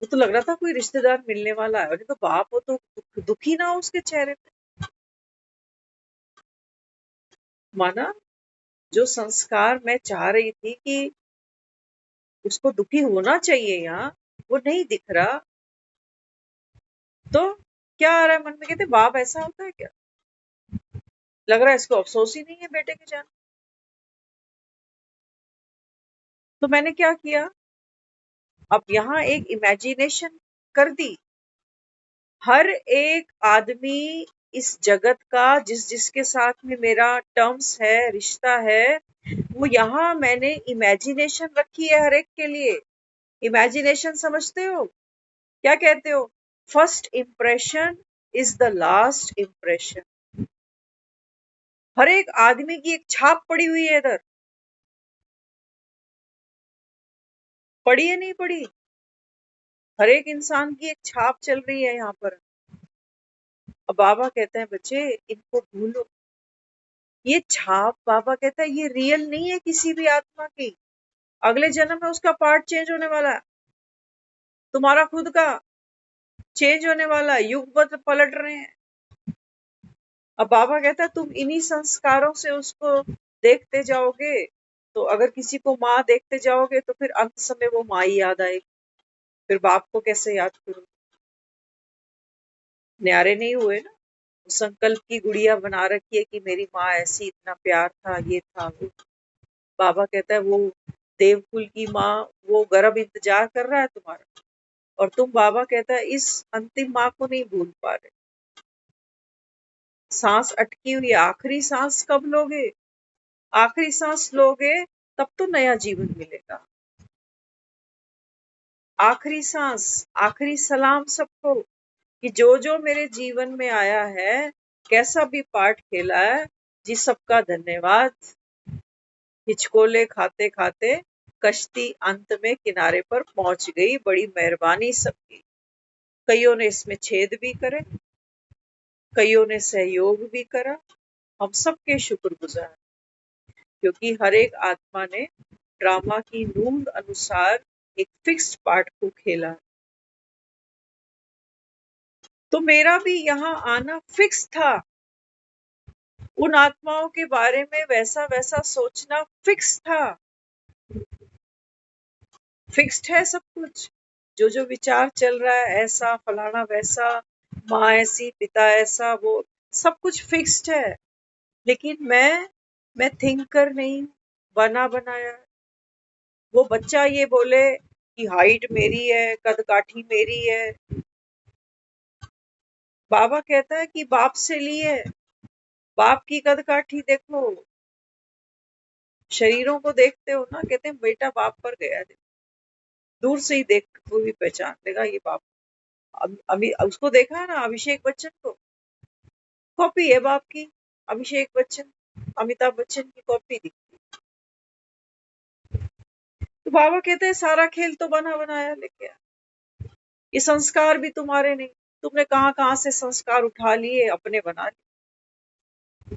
[SPEAKER 2] वो तो लग रहा था कोई रिश्तेदार मिलने वाला है, अरे तो बाप हो तो दुखी ना हो उसके चेहरे पे। माना जो संस्कार मैं चाह रही थी कि उसको दुखी होना चाहिए यहाँ, वो नहीं दिख रहा, तो क्या आ रहा है मन में, कहते बाप ऐसा होता है क्या, लग रहा है इसको अफसोस ही नहीं है बेटे के जाने। तो मैंने क्या किया, अब यहाँ एक इमेजिनेशन कर दी। हर एक आदमी इस जगत का जिस जिसके साथ में मेरा टर्म्स है, रिश्ता है, वो यहाँ मैंने इमेजिनेशन रखी है हर एक के लिए। इमेजिनेशन समझते हो क्या कहते हो? First impression is the last impression. हर एक आदमी की एक छाप पड़ी हुई है इधर, पड़ी है नहीं पड़ी? हर एक इंसान की एक छाप चल रही है यहाँ पर। अब बाबा कहते हैं बच्चे इनको भूलो। ये छाप बाबा कहता है ये रियल नहीं है किसी भी आत्मा की। अगले जन्म में उसका पार्ट चेंज होने वाला है, तुम्हारा खुद का चेंज होने वाला है, युग पलट रहे हैं। अब बाबा कहता है तुम इन्हीं संस्कारों से उसको देखते जाओगे, तो अगर किसी को माँ देखते जाओगे तो फिर अंत समय वो माँ ही याद आएगी, फिर बाप को कैसे याद करोगे? न्यारे नहीं हुए ना। संकल्प की गुड़िया बना रखी है कि मेरी माँ ऐसी, इतना प्यार था, ये था वो। बाबा कहता है वो देवकुल की माँ, वो गर्भ इंतजार कर रहा है तुम्हारा, और तुम बाबा कहता है इस अंतिम माँ को नहीं भूल पा रहे। सांस अटकी हुई, आखिरी सांस कब लोगे? आखिरी सांस लोगे तब तो नया जीवन मिलेगा। आखिरी सांस, आखिरी सलाम सबको कि जो जो मेरे जीवन में आया है, कैसा भी पार्ट खेला है, जी सबका धन्यवाद। हिचकोले खाते खाते कश्ती अंत में किनारे पर पहुंच गई, बड़ी मेहरबानी सबकी। कईयों ने इसमें छेद भी करे, कईयों ने सहयोग भी करा, हम सबके शुक्रगुजार, क्योंकि हर एक आत्मा ने ड्रामा की नूंद अनुसार एक फिक्स्ड पार्ट को खेला। तो मेरा भी यहाँ आना फिक्स था, उन आत्माओं के बारे में वैसा वैसा सोचना फिक्स था। फिक्स्ड है सब कुछ। जो जो विचार चल रहा है, ऐसा फलाना वैसा, माँ ऐसी पिता ऐसा, वो सब कुछ फिक्स्ड है। लेकिन मैं थिंकर नहीं, बना बनाया। वो बच्चा ये बोले कि हाइट मेरी है, कद काठी मेरी है, बाबा कहता है कि बाप से लिए, बाप की कद काठी देखो। शरीरों को देखते हो ना, कहते हैं बेटा बाप पर गया है। दूर से ही देख कोई भी पहचान लेगा ये बाप। अभी उसको देखा है ना, अभिषेक बच्चन को, कॉपी है बाप की। अभिषेक बच्चन, अमिताभ बच्चन की कॉपी दिखती। तो बाबा कहते हैं सारा खेल तो बना बनाया लेके आया। ये संस्कार भी तुम्हारे नहीं, तुमने कहां कहां से संस्कार उठा लिए, अपने बना लिए।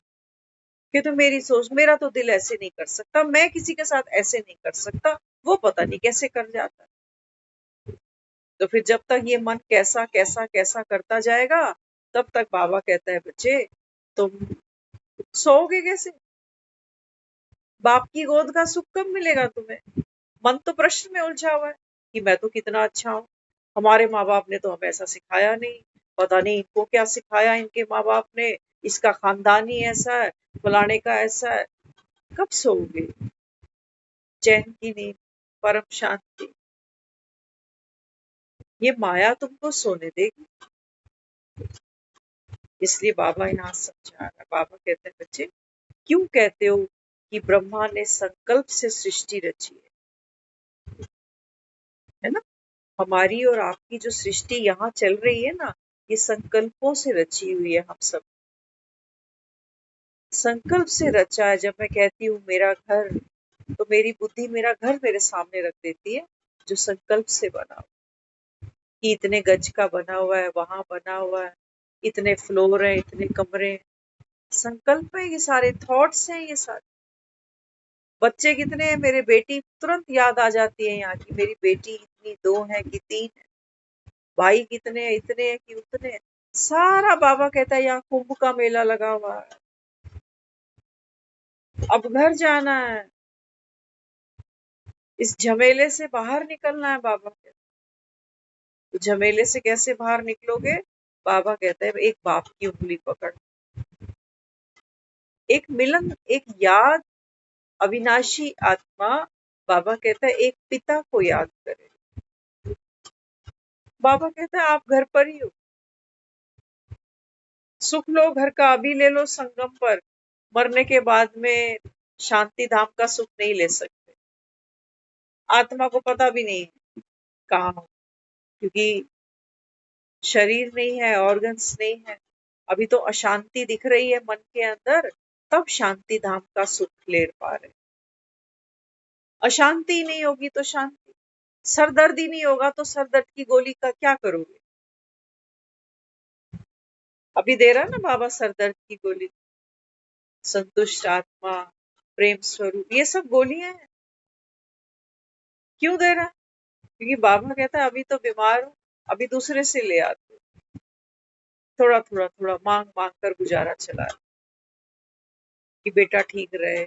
[SPEAKER 2] कि तो मेरी सोच, मेरा तो दिल ऐसे नहीं कर सकता, मैं किसी के साथ ऐसे नहीं कर सकता, वो पता नहीं कैसे कर जाता है। तो फिर जब तक ये मन कैसा कैसा कैसा करता जाएगा, तब तक बाबा कहता है बच्चे तुम सोओगे कैसे? बाप की गोद का सुख कब मिलेगा तुम्हें? मन तो प्रश्न में उलझा हुआ है कि मैं तो कितना अच्छा हूँ, हमारे माँ बाप ने तो हमें ऐसा सिखाया नहीं, पता नहीं इनको क्या सिखाया इनके माँ बाप ने, इसका खानदान ही ऐसा है, फलाने का ऐसा है। कब सोओगे चैन की नींद, परम शांति? ये माया तुमको सोने देगी। इसलिए बाबा यहाँ समझा रहा है। बाबा कहते हैं बच्चे, क्यों कहते हो कि ब्रह्मा ने संकल्प से सृष्टि रची है ना? हमारी और आपकी जो सृष्टि यहाँ चल रही है ना, ये संकल्पों से रची हुई है। हम सब संकल्प से रचा है। जब मैं कहती हूँ मेरा घर, तो मेरी बुद्धि मेरा घर मेरे सामने रख देती है, जो संकल्प से बना हुआ, कि इतने गज का बना हुआ है, वहां बना हुआ है, इतने फ्लोर है, इतने कमरे हैं। संकल्प है, ये सारे थॉट्स हैं, ये सारे। बच्चे कितने हैं? मेरे बेटी तुरंत याद आ जाती है यहाँ की, मेरी बेटी इतनी, दो है कि तीन है, भाई कितने हैं, इतने हैं कि उतने हैं। सारा बाबा कहता है यहाँ कुंभ का मेला लगा हुआ है, अब घर जाना है, इस झमेले से बाहर निकलना है। बाबा कहते हैं तो झमेले से कैसे बाहर निकलोगे? बाबा कहते हैं एक बाप की उंगली पकड़, एक मिलन, एक याद, अविनाशी आत्मा। बाबा कहता है एक पिता को याद करे। बाबा कहता है आप घर पर ही हो, सुख लो घर का अभी ले लो संगम पर, मरने के बाद में शांति धाम का सुख नहीं ले सकते। आत्मा को पता भी नहीं कहाँ हो, क्योंकि शरीर नहीं है, ऑर्गन्स नहीं है। अभी तो अशांति दिख रही है मन के अंदर, तब शांति धाम का सुख ले पा रहे। अशांति ही नहीं होगी तो शांति, सरदर्द ही नहीं होगा तो सरदर्द की गोली का क्या करोगे? अभी दे रहा ना बाबा सरदर्द की गोली, संतुष्ट आत्मा, प्रेम स्वरूप, ये सब गोलियां हैं। क्यों दे रहा है? क्योंकि बाबा कहता है अभी तो बीमार हो, अभी दूसरे से ले आते हो। थोड़ा थोड़ा थोड़ा मांग मांग कर गुजारा चला है, कि बेटा ठीक रहे,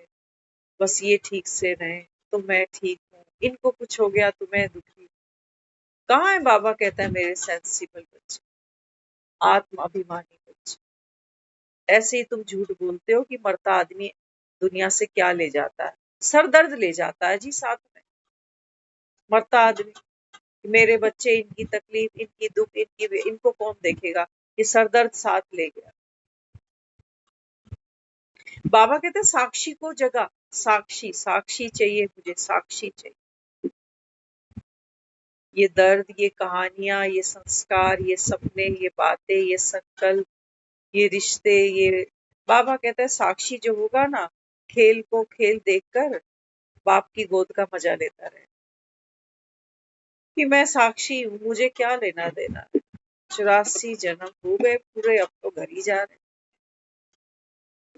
[SPEAKER 2] बस ये ठीक से रहे, तो मैं ठीक हूँ, इनको कुछ हो गया तो मैं दुखी। कहाँ है? बाबा कहता है मेरे सेंसिबल बच्चे, आत्म अभिमानी बच्चे। ऐसे ही तुम झूठ बोलते हो कि मरता आदमी दुनिया से क्या ले जाता है? सर दर्द ले जाता है जी साथ में। मरता आदमी, मेरे बच्चे, इनकी तकलीफ, इनकी दुख, इनको कौन देखेगा? ये सर दर्द साथ ले गया। बाबा कहते हैं साक्षी को जगा, साक्षी, साक्षी चाहिए मुझे, साक्षी चाहिए। ये दर्द, ये कहानियां, ये संस्कार, ये सपने, ये बातें, ये संकल्प, ये रिश्ते, ये बाबा कहता है साक्षी जो होगा ना, खेल को खेल देखकर बाप की गोद का मजा लेता रहे, कि मैं साक्षी हूँ, मुझे क्या लेना देना। 84 जन्म हो गए पूरे, अब तो घर ही जा रहे,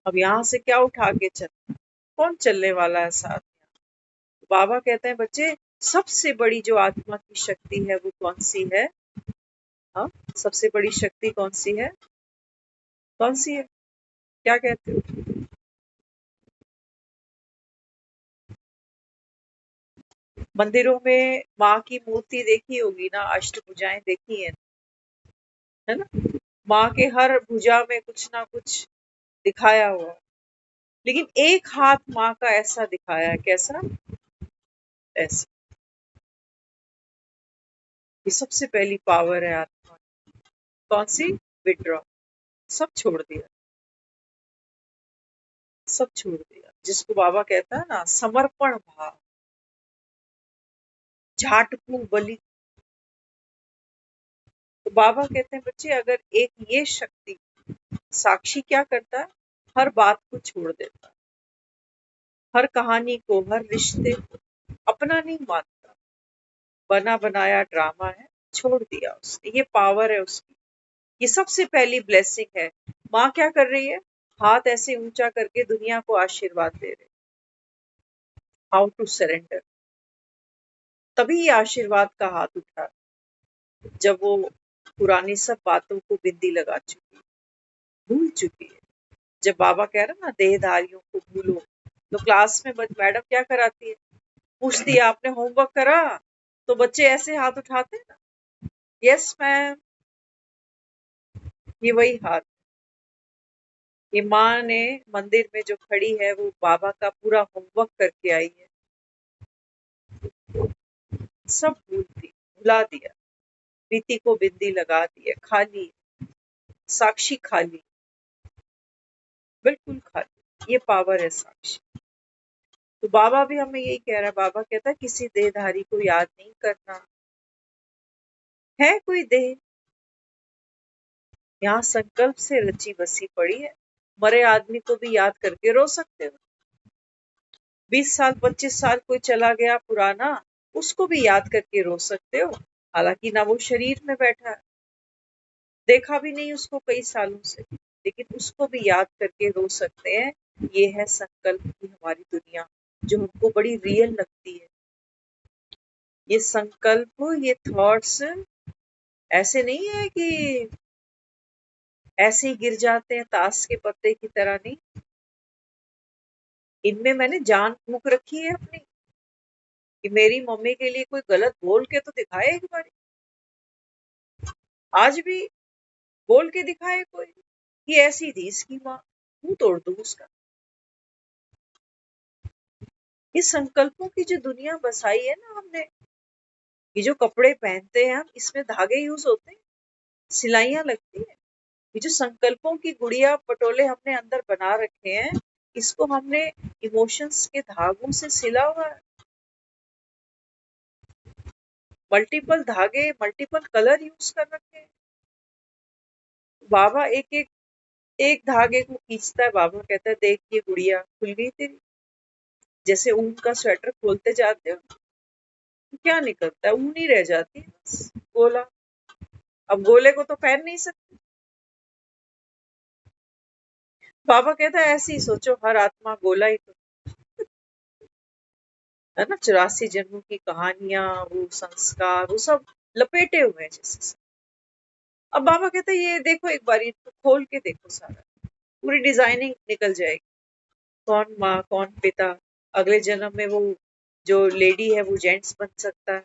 [SPEAKER 2] अब यहाँ से क्या उठा के चल, कौन चलने वाला है साथ? बाबा कहते हैं बच्चे, सबसे बड़ी जो आत्मा की शक्ति है वो कौन सी है? हाँ, सबसे बड़ी शक्ति कौन सी है? कौन सी है? क्या कहते हो? मंदिरों में माँ की मूर्ति देखी होगी ना, अष्टभुजाएं देखी है ना। माँ के हर भुजा में कुछ ना कुछ दिखाया हुआ, लेकिन एक हाथ माँ का ऐसा दिखाया है, कैसा, ऐसा। ये सबसे पहली पावर है आत्मा। कौन सी? विड्रॉ। सब छोड़ दिया, सब छोड़ दिया, जिसको बाबा कहता है ना समर्पण भाव, झाटकू बलि। तो बाबा कहते हैं बच्चे, अगर एक ये शक्ति, साक्षी क्या करता है, हर बात को छोड़ देता है, हर कहानी को, हर रिश्ते को अपना नहीं मानता, बना बनाया ड्रामा है, छोड़ दिया उसने। ये पावर है उसकी, ये सबसे पहली ब्लेसिंग है। माँ क्या कर रही है, हाथ ऐसे ऊंचा करके दुनिया को आशीर्वाद दे रहे, हाउ टू सरेंडर। तभी ये आशीर्वाद का हाथ उठा जब वो पुरानी सब बातों को बिंदी लगा चुकी, भूल चुकी है। जब बाबा कह रहे ना देहधारियों को भूलो, तो क्लास में मैडम क्या कराती है, पूछती है आपने होमवर्क करा, तो बच्चे ऐसे हाथ उठाते हैं ना, यस मैम। ये वही हाथ, ये माँ ने मंदिर में जो खड़ी है वो बाबा का पूरा होमवर्क करके आई है, सब भुला दिया, प्रीति को बिंदी लगा दी है, खाली, साक्षी खाली, बिल्कुल खाली। ये पावर है साक्षी। तो बाबा भी हमें यही कह रहा है, बाबा कहता है किसी देहधारी को याद नहीं करना है, कोई देह यहाँ संकल्प से रची बसी पड़ी है। मरे आदमी को भी याद करके रो सकते हो, 20 साल 25 साल कोई चला गया पुराना, उसको भी याद करके रो सकते हो, हालांकि ना वो शरीर में बैठा है, देखा भी नहीं उसको कई सालों से, लेकिन उसको भी याद करके रो सकते हैं। ये है संकल्प की हमारी दुनिया, जो हमको बड़ी रियल लगती है। ये संकल्प, ये थॉट्स ऐसे नहीं है कि ऐसे ही गिर जाते हैं ताश के पत्ते की तरह, नहीं। इनमें मैंने जान फूंक रखी है अपनी, कि मेरी मम्मी के लिए कोई गलत बोल के तो दिखाए एक बार, आज भी बोल के दिखाए कोई कि ऐसी थी इसकी माँ, मुंह तोड़ दूं उसका। इस संकल्पों की जो दुनिया बसाई है ना हमने, ये जो कपड़े पहनते हैं हम, इसमें धागे यूज होते हैं, सिलाइयां लगती हैं। ये जो संकल्पों की गुड़िया पटोले हमने अंदर बना रखे हैं, इसको हमने इमोशंस के धागों से सिला हुआ है। मल्टीपल धागे, मल्टीपल कलर यूज कर रखे हैं। बाबा एक एक एक धागे को खींचता है, बाबा कहता है देख ये गुड़िया खुल गई तेरी। जैसे ऊन का स्वेटर खोलते जाते हो तो क्या निकलता है, ऊन ही रह जाती है बस, गोला। अब गोले को तो पहन नहीं सकते। बाबा कहता है ऐसे ही सोचो, हर आत्मा गोला ही तो है ना, 84 जन्मों की कहानियां, वो संस्कार, वो सब लपेटे हुए हैं जैसे। अब बाबा कहते हैं ये देखो एक बार, ये तो खोल के देखो, सारा पूरी डिजाइनिंग निकल जाएगी, कौन माँ कौन पिता। अगले जन्म में वो जो लेडी है वो जेंट्स बन सकता है,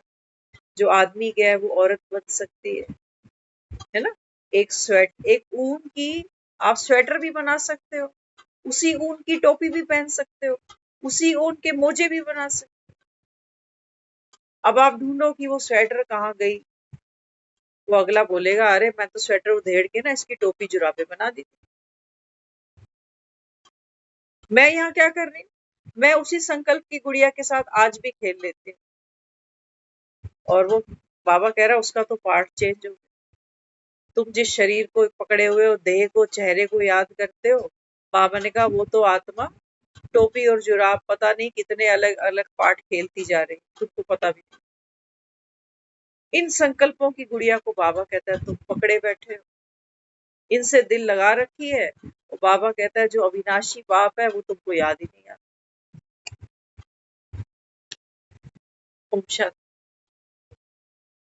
[SPEAKER 2] जो आदमी गया है वो औरत बन सकती है ना। एक ऊन की आप स्वेटर भी बना सकते हो, उसी ऊन की टोपी भी पहन सकते हो, उसी ऊन के मोजे भी बना सकते हो। अब आप ढूंढो कि वो स्वेटर कहाँ गई, वो अगला बोलेगा अरे मैं तो स्वेटर उधेड़ के ना इसकी टोपी जुराबे बना दी। मैं यहाँ क्या कर रही हूँ, मैं उसी संकल्प की गुड़िया के साथ आज भी खेल लेती हूँ, और वो बाबा कह रहा है उसका तो पार्ट चेंज हो। तुम जिस शरीर को पकड़े हुए हो, देह को, चेहरे को याद करते हो, बाबा ने कहा वो तो आत्मा टोपी और जुराब पता नहीं कितने अलग अलग पार्ट खेलती जा रही, तुमको पता भी नहीं। इन संकल्पों की गुड़िया को बाबा कहता है तुम पकड़े बैठे हो, इनसे दिल लगा रखी है। और बाबा कहता है जो अविनाशी बाप है वो तुमको याद ही नहीं आता। ओम शांति।